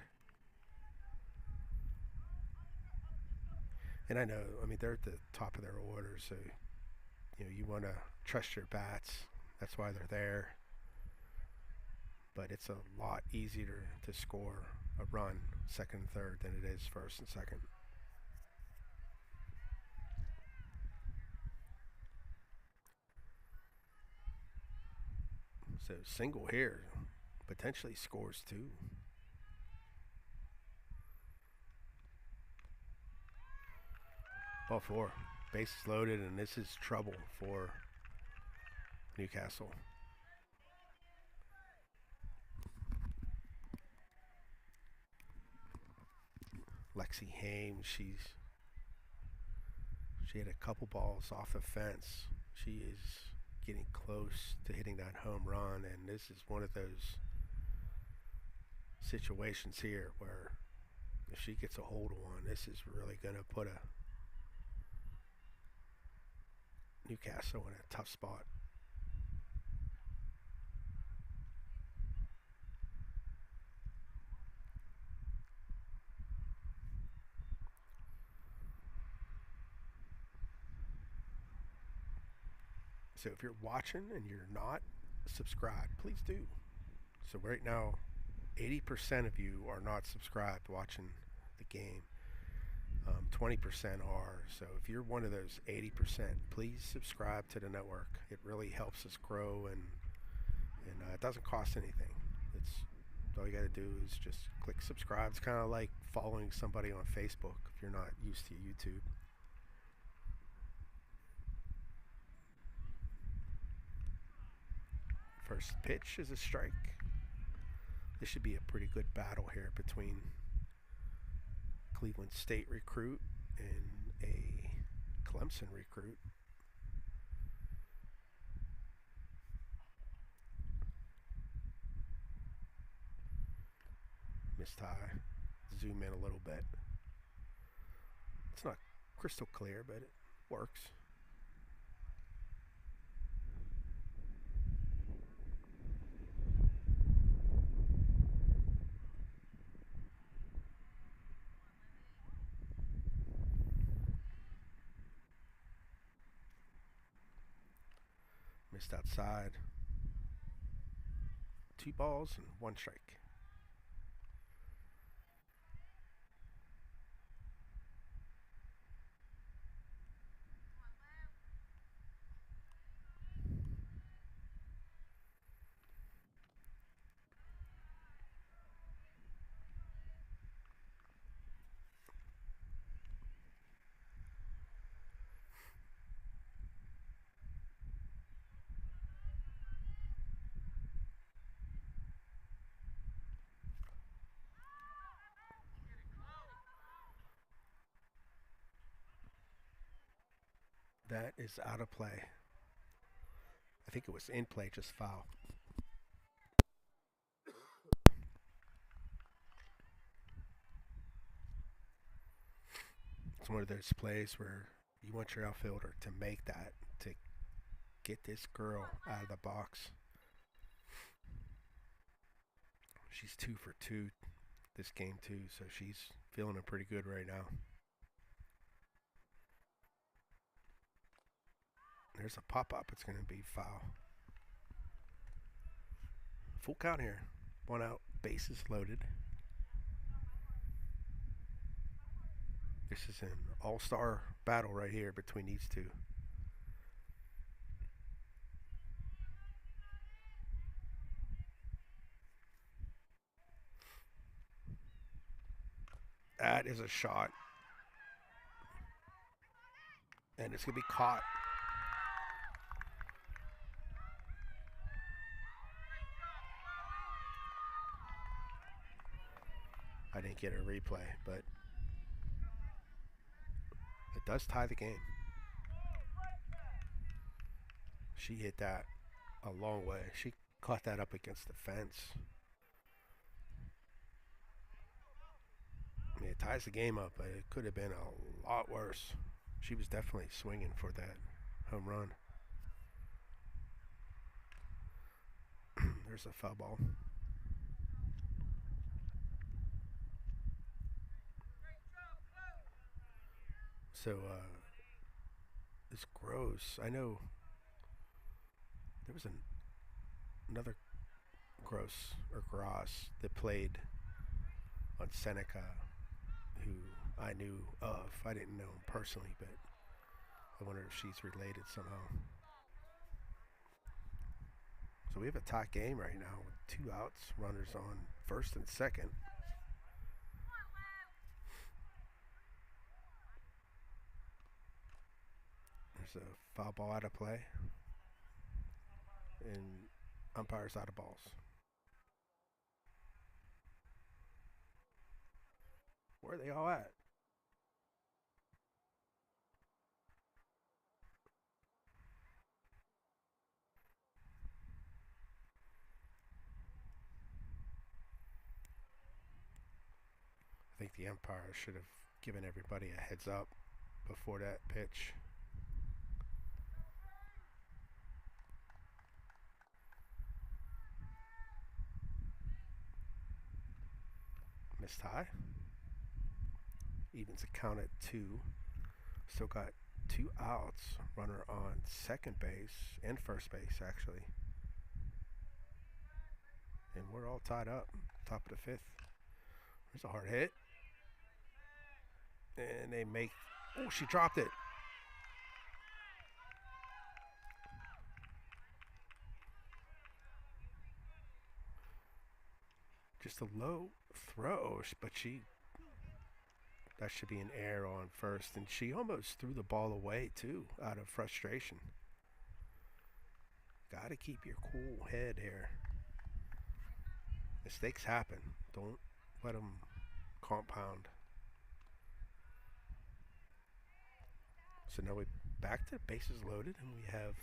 And I know, I mean, they're at the top of their order, so, you know, you want to trust your bats. That's why they're there. But it's a lot easier to score a run second and third than it is first and second. So single here potentially scores two. Ball four. Bases loaded, and this is trouble for Newcastle. Lexi Hames, she had a couple balls off the fence. She is getting close to hitting that home run, and this is one of those situations here where if she gets a hold of one, this is really going to put a Newcastle in a tough spot. So if you're watching and you're not subscribed, please do. So right now, 80% of you are not subscribed watching the game. 20% are. So if you're one of those 80%, please subscribe to the network. It really helps us grow, and it doesn't cost anything. It's all you got to do is just click subscribe. It's kind of like following somebody on Facebook if you're not used to YouTube. First pitch is a strike. This should be a pretty good battle here between Cleveland State recruit and a Clemson recruit. Missed high. Zoom in a little bit. It's not crystal clear, but it works. Missed outside. 2 balls and 1 strike. That is out of play. I think it was in play, just foul. It's one of those plays where you want your outfielder to make that, to get this girl out of the box. She's 2 for 2 this game too, so she's feeling it pretty good right now. There's a pop-up. It's going to be foul. Full count here. 1 out. Bases loaded. This is an all-star battle right here between these two. That is a shot. And it's going to be caught. I didn't get a replay, but it does tie the game. She hit that a long way. She caught that up against the fence. I mean, it ties the game up, but it could have been a lot worse. She was definitely swinging for that home run. There's a foul ball. So it's gross. I know there was another gross or gross that played on Seneca who I knew of. I didn't know him personally, but I wonder if she's related somehow. So we have a tie game right now with 2 outs, runners on first and second. There's a foul ball out of play, and umpires out of balls. Where are they all at? I think the umpire should have given everybody a heads up before that pitch. Missed high. Evens the count at 2. Still got 2 outs. Runner on second base and first base, actually. And we're all tied up. Top of the fifth. There's a hard hit. And they make. Oh, she dropped it. Just a low throw, but she. That should be an error on first. And she almost threw the ball away, too, out of frustration. Got to keep your cool head here. Mistakes happen. Don't let them compound. So now we back to bases loaded, and we have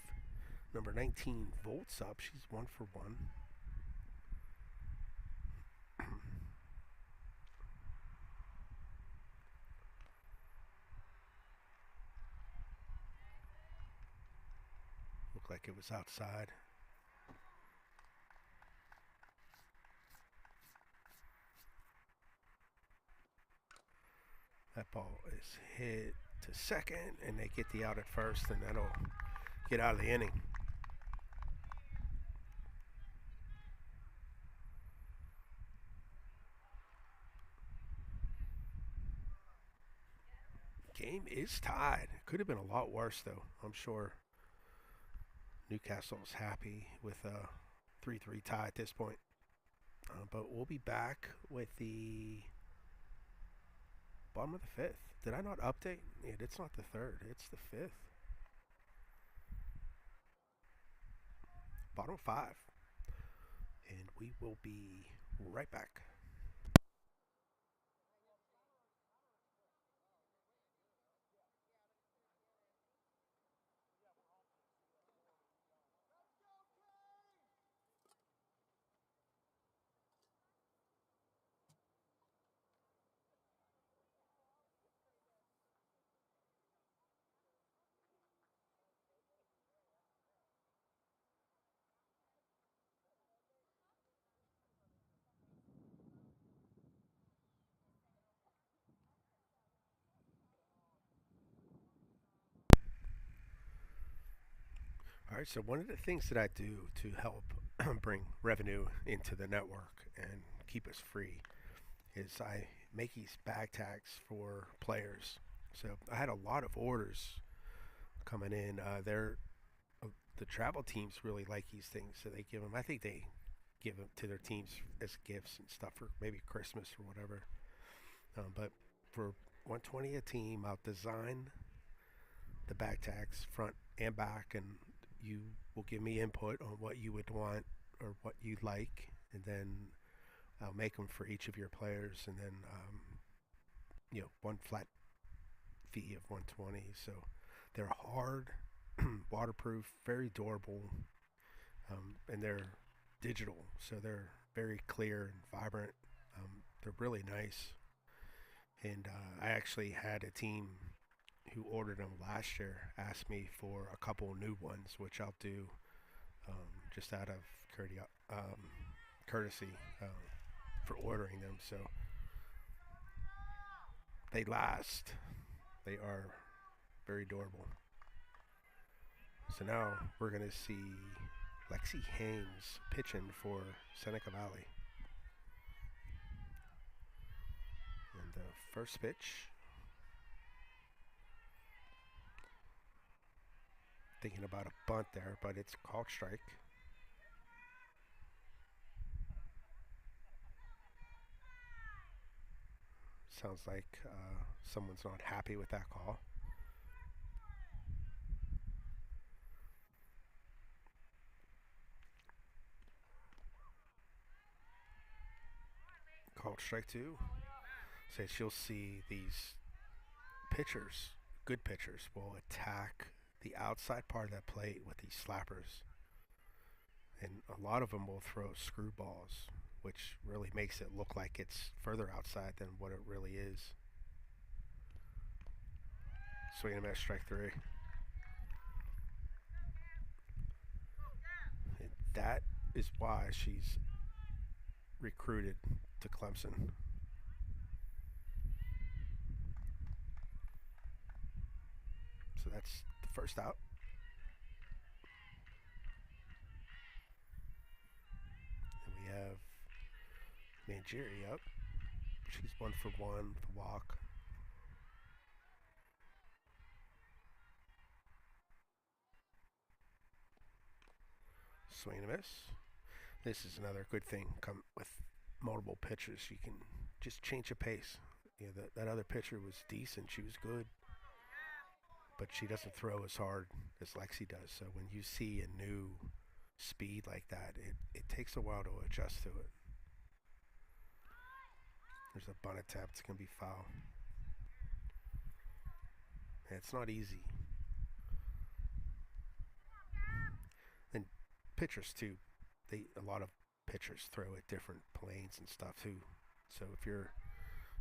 number 19 Volts up. She's 1 for 1. Looked like it was outside. That ball is hit to second, and they get the out at first, and that'll get out of the inning. Game is tied. It could have been a lot worse, though. I'm sure Newcastle's happy with a 3-3 tie at this point. But we'll be back with the bottom of the fifth. Did I not update? It's not the third. It's the fifth. Bottom 5. And we will be right back. All right, so one of the things that I do to help bring revenue into the network and keep us free is I make these bag tags for players. So I had a lot of orders coming in. The travel teams really like these things, so they give them. I think they give them to their teams as gifts and stuff for maybe Christmas or whatever. But for 120 a team, I'll design the bag tags front and back, and you will give me input on what you would want or what you'd like, and then I'll make them for each of your players, and then one flat fee of 120. So they're hard, waterproof, very durable, and they're digital, so they're very clear and vibrant. They're really nice. And I actually had a team who ordered them last year ask me for a couple new ones, which I'll do just out of um, courtesy for ordering them. So they last. They are very adorable. So now we're going to see Lexi Hames pitching for Seneca Valley. And the first pitch, thinking about a bunt there, but it's called strike. Sounds like someone's not happy with that call. Called strike two. Says you'll see these pitchers, good pitchers, will attack the outside part of that plate with these slappers. And a lot of them will throw screwballs, which really makes it look like it's further outside than what it really is. Swing and miss, strike three. And that is why she's recruited to Clemson. So that's the first out. And we have Mangieri up. She's 1 for 1 with a walk. Swing and a miss. This is another good thing come with multiple pitchers. You can just change the pace. You know, that other pitcher was decent. She was good. But she doesn't throw as hard as Lexi does. So when you see a new speed like that, it takes a while to adjust to it. There's a bunt attempt. It's going to be foul. And it's not easy. And pitchers too. A lot of pitchers throw at different planes and stuff too. So if you're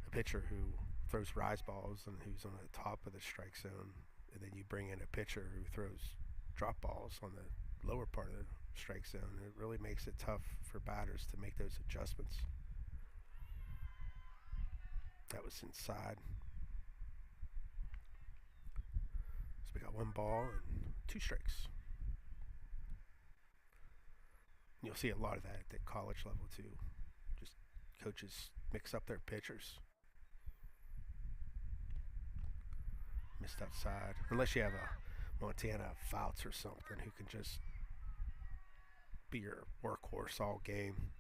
a pitcher who throws rise balls and who's on the top of the strike zone, and then you bring in a pitcher who throws drop balls on the lower part of the strike zone, it really makes it tough for batters to make those adjustments. That was inside. So we got 1 ball and 2 strikes. And you'll see a lot of that at the college level too. Just coaches mix up their pitchers. Missed outside. Unless you have a Montana Fouts or something who can just be your workhorse all game.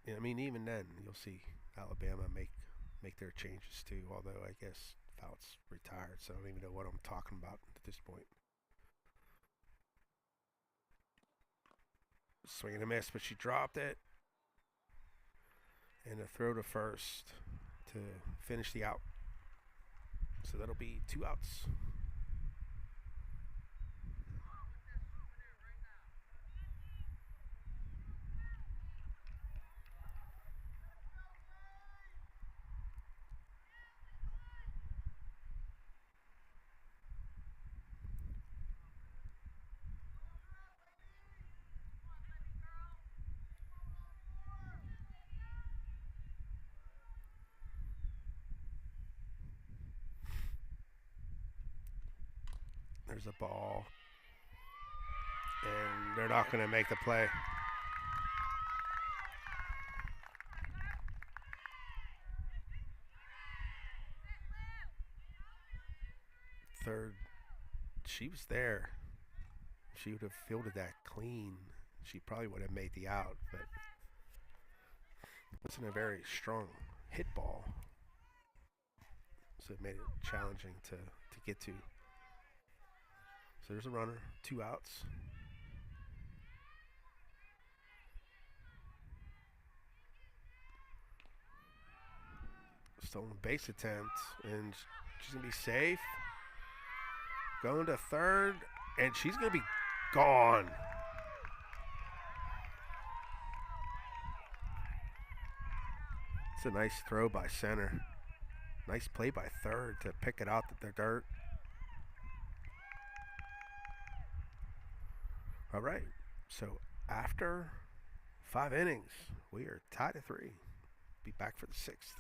And I mean, even then, you'll see Alabama make their changes too. Although I guess Fouts retired, so I don't even know what I'm talking about at this point. Swing and a miss, but she dropped it. And a throw to first to finish the out. So that'll be 2 outs. There's a ball. And they're not going to make the play. Third, she was there. She would have fielded that clean. She probably would have made the out, but it wasn't a very strong hit ball. So it made it challenging to get to. So there's a runner, 2 outs. Stolen base attempt, and she's going to be safe. Going to third, and she's going to be gone. It's a nice throw by center. Nice play by third to pick it out the dirt. All right. So after 5 innings, we are tied at 3. Be back for the 6th.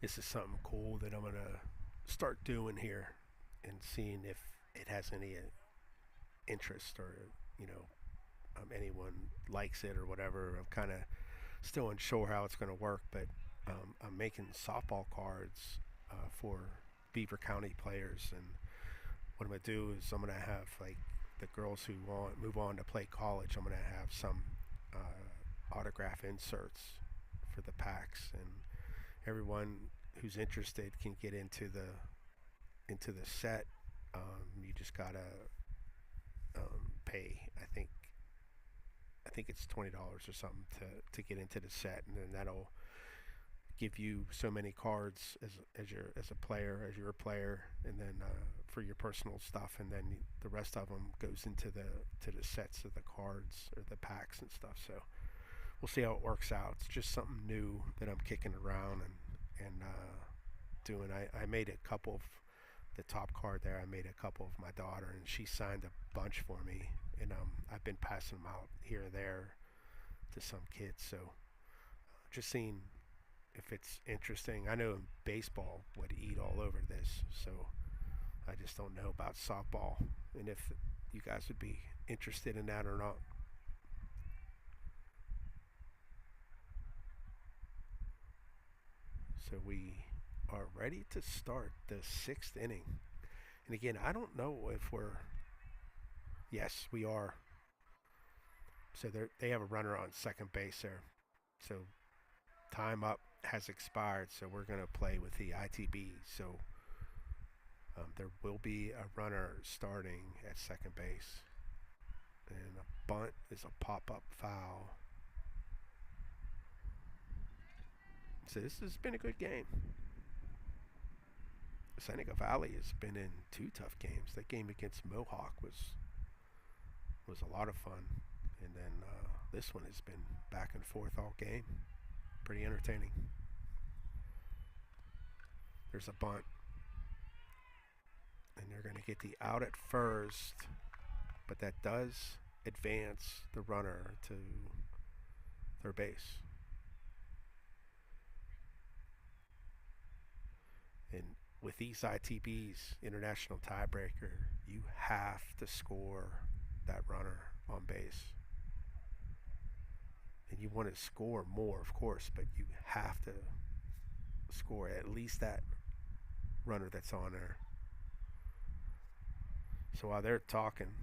This is something cool that I'm going to start doing here and seeing if it has any interest or, you know, anyone likes it or whatever. I'm kind of still unsure how it's going to work, but I'm making softball cards for Beaver County players. And what I'm going to do is I'm going to have like the girls who want move on to play college. I'm going to have some autograph inserts for the packs, and everyone who's interested can get into the set. You just gotta pay. I think it's $20 or something to get into the set, and then that'll give you so many cards as a player, as you're a player, and then for your personal stuff, and then the rest of them goes into the sets of the cards or the packs and stuff. So we'll see how it works out. It's just something new that I'm kicking around and doing. I made a couple of the top card there. I made a couple of my daughter, and she signed a bunch for me, and I've been passing them out here and there to some kids. So just seeing if it's interesting. I know baseball would eat all over this, so I just don't know about softball and if you guys would be interested in that or not. So we are ready to start the 6th inning. And again, I don't know if we're. Yes, we are. So they have a runner on second base there. So time up has expired. So we're going to play with the ITB. So there will be a runner starting at second base. And a bunt is a pop-up foul. So this has been a good game. Seneca Valley has been in 2 tough games. That game against Mohawk was a lot of fun, and then this one has been back and forth all game. Pretty entertaining. There's a bunt, and they're going to get the out at first, but that does advance the runner to third base. And with these ITBs, international tiebreaker, you have to score that runner on base. And you want to score more, of course, but you have to score at least that runner that's on there. So while they're talking,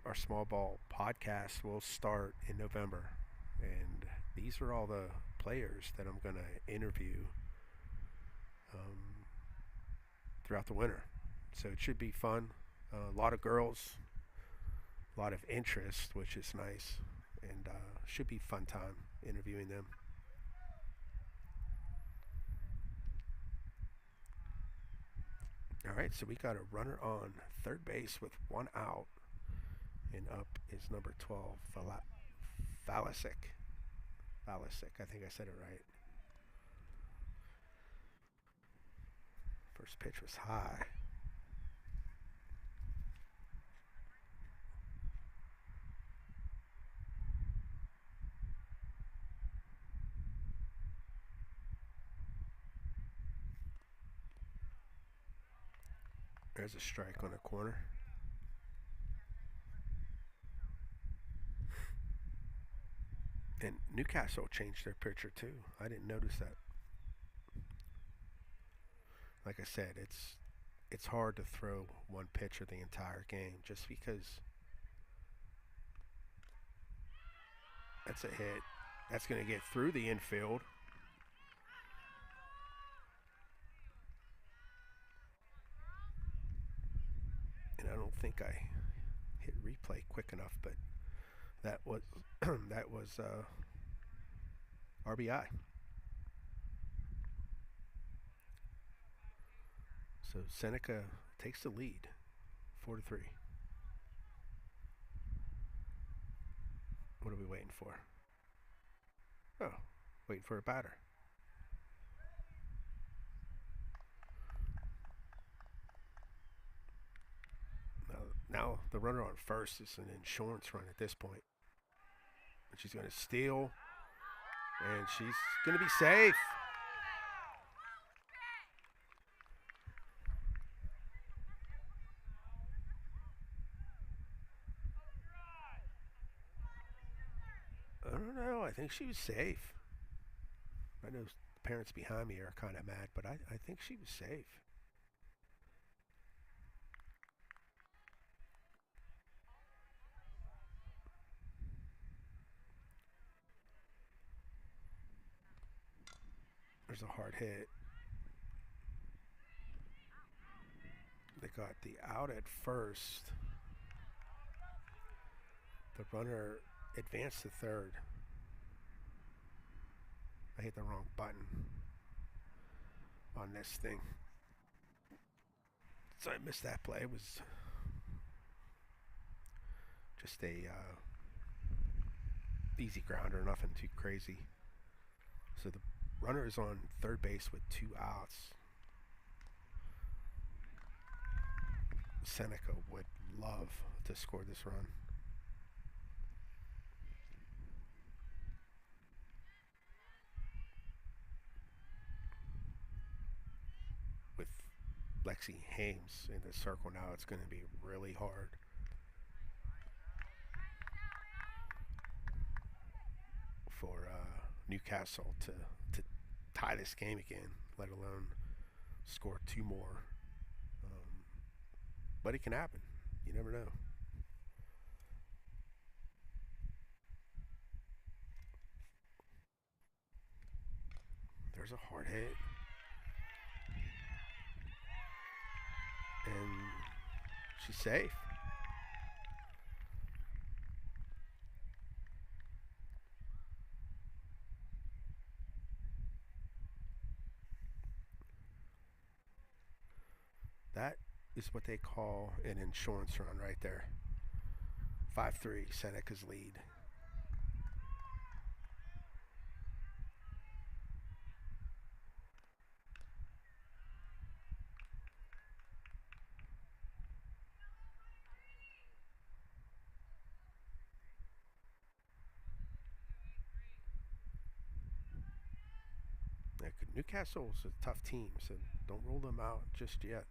our small ball podcast will start in November. And these are all the players that I'm going to interview throughout the winter. So it should be fun. A lot of girls, a lot of interest, which is nice, and should be fun time interviewing them. All right, so we got a runner on third base with 1 out, and up is number 12, Valisic. Valisic, I think I said it right. First pitch was high. There's a strike on the corner. And Newcastle changed their pitcher too. I didn't notice that. Like I said, it's hard to throw one pitcher the entire game just because that's a hit. That's going to get through the infield. And I don't think I hit replay quick enough, but that was that was RBI. So Seneca takes the lead, 4-3. What are we waiting for? Oh, waiting for a batter. Now the runner on first is an insurance run at this point. And she's going to steal, and she's going to be safe. I don't know. I think she was safe. I know the parents behind me are kind of mad, but I think she was safe. There's a hard hit. They got the out at first. The runner advanced to third. I hit the wrong button on this thing. So I missed that play. It was just a easy grounder, nothing too crazy. So the runner is on third base with 2 outs. Seneca would love to score this run. With Lexi Hames in the circle now, it's going to be really hard. For Newcastle to tie this game again, let alone score 2 more. But it can happen. You never know. There's a hard hit. And she's safe. That is what they call an insurance run right there. 5-3, Seneca's lead. Newcastle's a tough team, so don't rule them out just yet.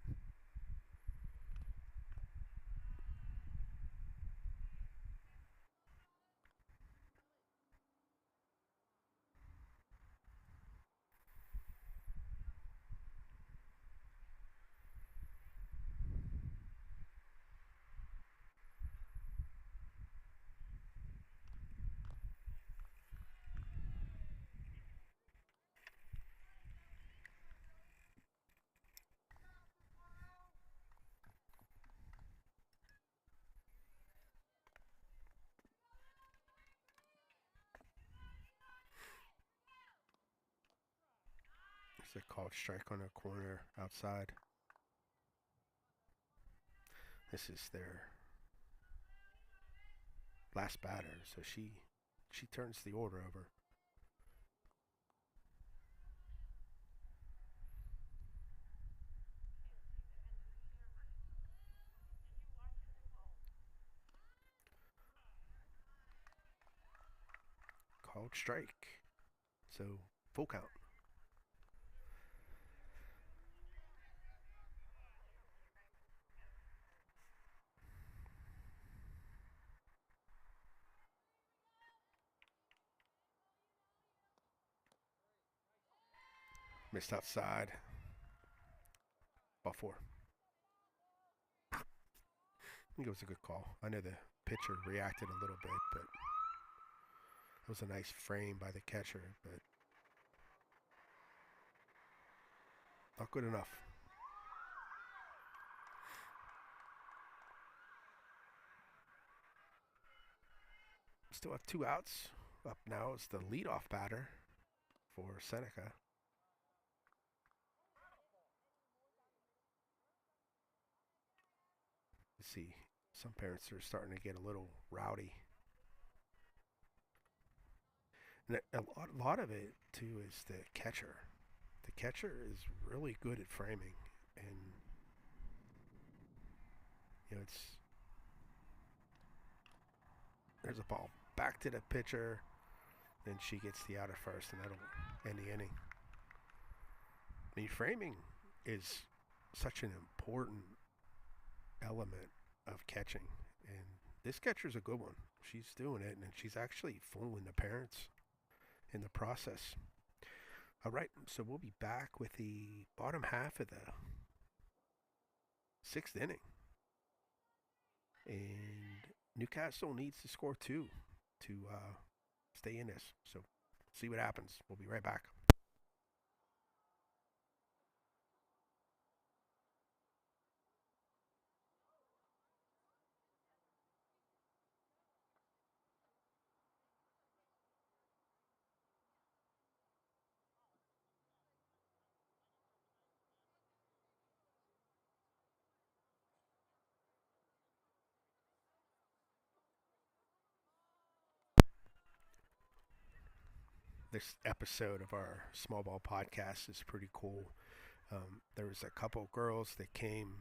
It's a called strike on a corner outside. This is their last batter, so she turns the order over. Called strike. So full count. Missed outside. Ball four. I think it was a good call. I know the pitcher reacted a little bit, but it was a nice frame by the catcher, but not good enough. Still have 2 outs. Up now is the leadoff batter for Seneca. You see, some parents are starting to get a little rowdy. And a lot of it, too, is the catcher. The catcher is really good at framing. And, there's a ball back to the pitcher. Then she gets the out at first, and that'll end the inning. I mean, framing is such an important element of catching. And this catcher's a good one. She's doing it, and she's actually fooling the parents in the process. All right, so we'll be back with the bottom half of the 6th inning. And Newcastle needs to score 2 to stay in this. So see what happens. We'll be right back. This episode of our small ball podcast is pretty cool. There was a couple girls that came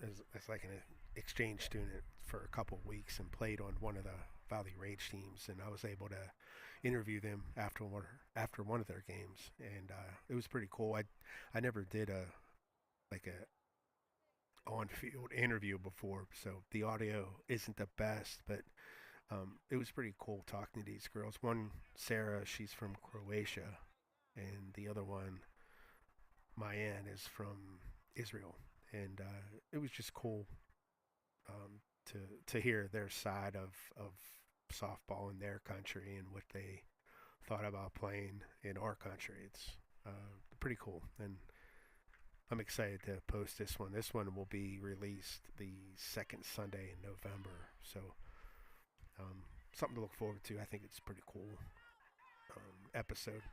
as like an exchange student for a couple of weeks and played on one of the Valley Rage teams, and I was able to interview them after one of their games, and it was pretty cool. I never did a on-field interview before, so the audio isn't the best, but it was pretty cool talking to these girls. One, Sarah, she's from Croatia, and the other one, Mayan, is from Israel. And it was just cool to hear their side of softball in their country and what they thought about playing in our country. It's pretty cool, and I'm excited to post this one. This one will be released the second Sunday in November, so something to look forward to. I think it's a pretty cool episode.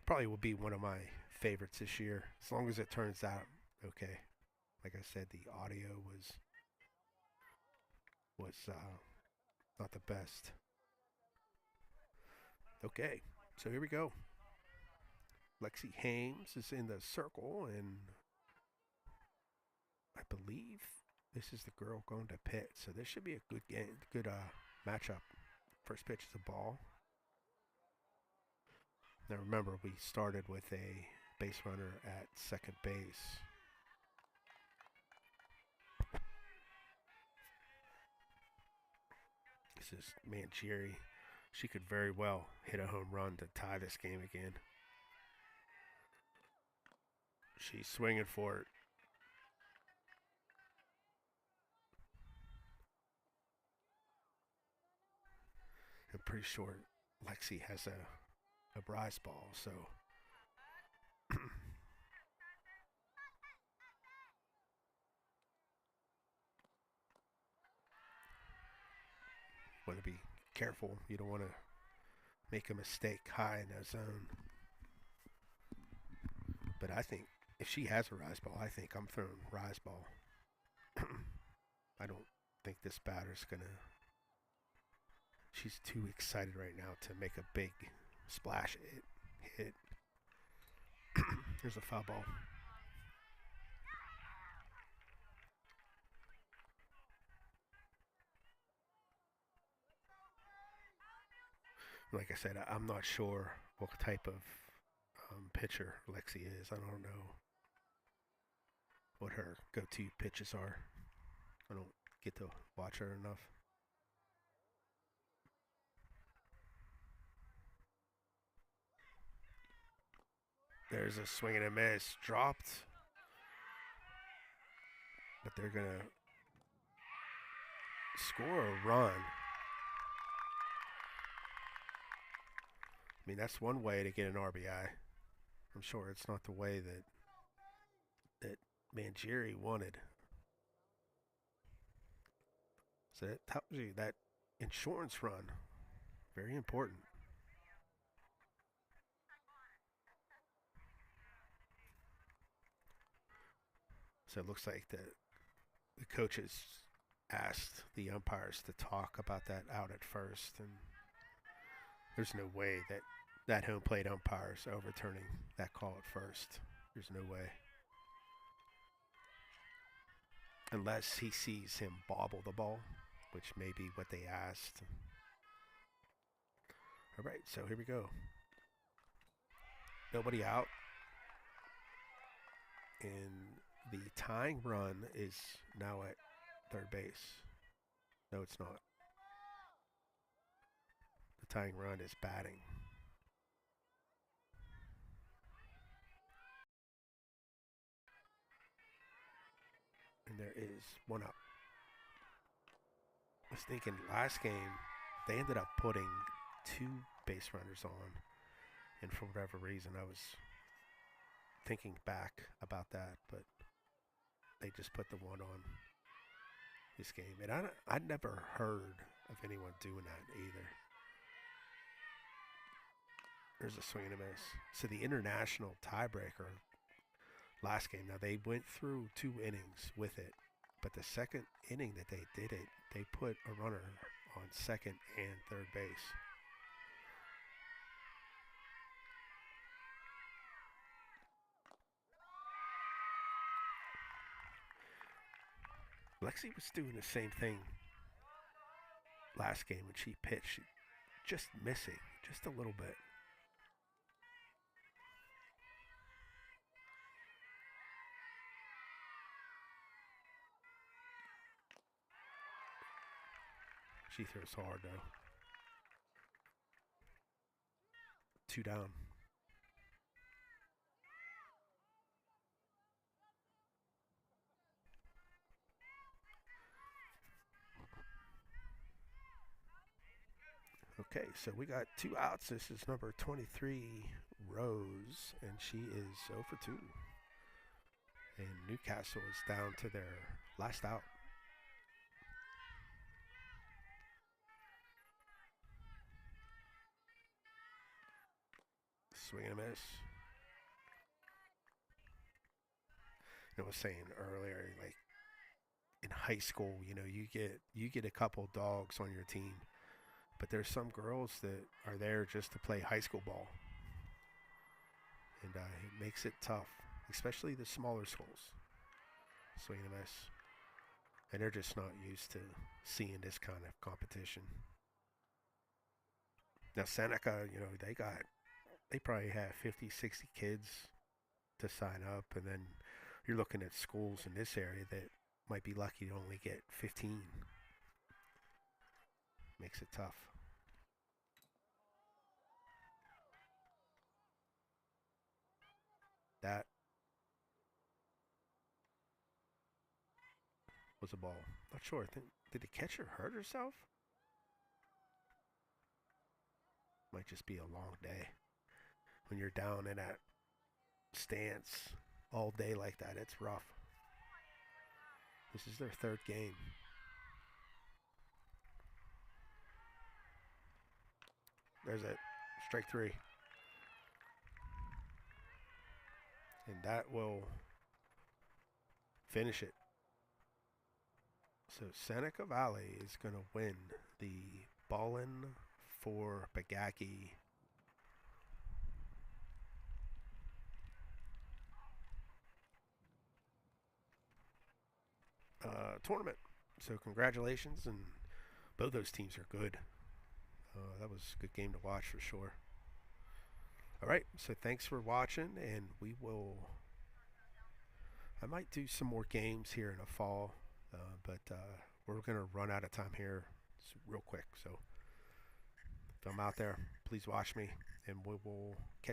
Probably will be one of my favorites this year, as long as it turns out okay. Like I said, the audio was not the best. Okay, so here we go. Lexi Hames is in the circle, and I believe this is the girl going to pit. So this should be a good game, good matchup. First pitch is a ball. Now remember, we started with a base runner at second base. This is Mangieri. She could very well hit a home run to tie this game again. She's swinging for it. I'm pretty sure Lexi has a rise ball, so want to be careful. You don't want to make a mistake high in that zone. But I think if she has a rise ball, I think I'm throwing rise ball. I don't think this batter's going to... She's too excited right now to make a big splash hit. Here's a foul ball. Like I said, I'm not sure what type of pitcher Lexi is. I don't know what her go-to pitches are. I don't get to watch her enough. There's a swing and a miss. Dropped. But they're going to score a run. I mean, that's one way to get an RBI. I'm sure it's not the way that Mangieri wanted. So that tells you that insurance run, very important. So it looks like the coaches asked the umpires to talk about that out at first, and there's no way that home plate umpire is overturning that call at first. There's no way. Unless he sees him bobble the ball, which may be what they asked. All right, so here we go. Nobody out. And the tying run is now at third base. No, it's not. The tying run is batting. And there is one up. I was thinking last game, they ended up putting 2 base runners on. And for whatever reason, I was thinking back about that, but they just put the one on this game. And I'd never heard of anyone doing that either. There's a swing and a miss. So the international tiebreaker last game, now they went through 2 innings with it, but the second inning that they did it, they put a runner on second and third base. Lexi was doing the same thing last game when she pitched, just missing, just a little bit. She throws hard though. 2 down. Okay, so we got 2 outs. This is number 23, Rose, and she is 0 for 2. And Newcastle is down to their last out. Swing and a miss. I was saying earlier, like in high school, you get a couple dogs on your team, but there's some girls that are there just to play high school ball, and it makes it tough, especially the smaller schools. Swing and a miss, and they're just not used to seeing this kind of competition. Now Seneca, they probably have 50, 60 kids to sign up, and then you're looking at schools in this area that might be lucky to only get 15. Makes it tough. That was a ball. Not sure. I think, did the catcher hurt herself? Might just be a long day. When you're down in that stance all day like that, it's rough. This is their 3rd game. There's it. Strike 3. And that will finish it. So Seneca Valley is going to win the Ballin for Bogacki tournament. So congratulations, and both those teams are good. That was a good game to watch for sure. All right, so thanks for watching, and I might do some more games here in the fall, but we're going to run out of time here real quick. So if I'm out there, please watch me, and we will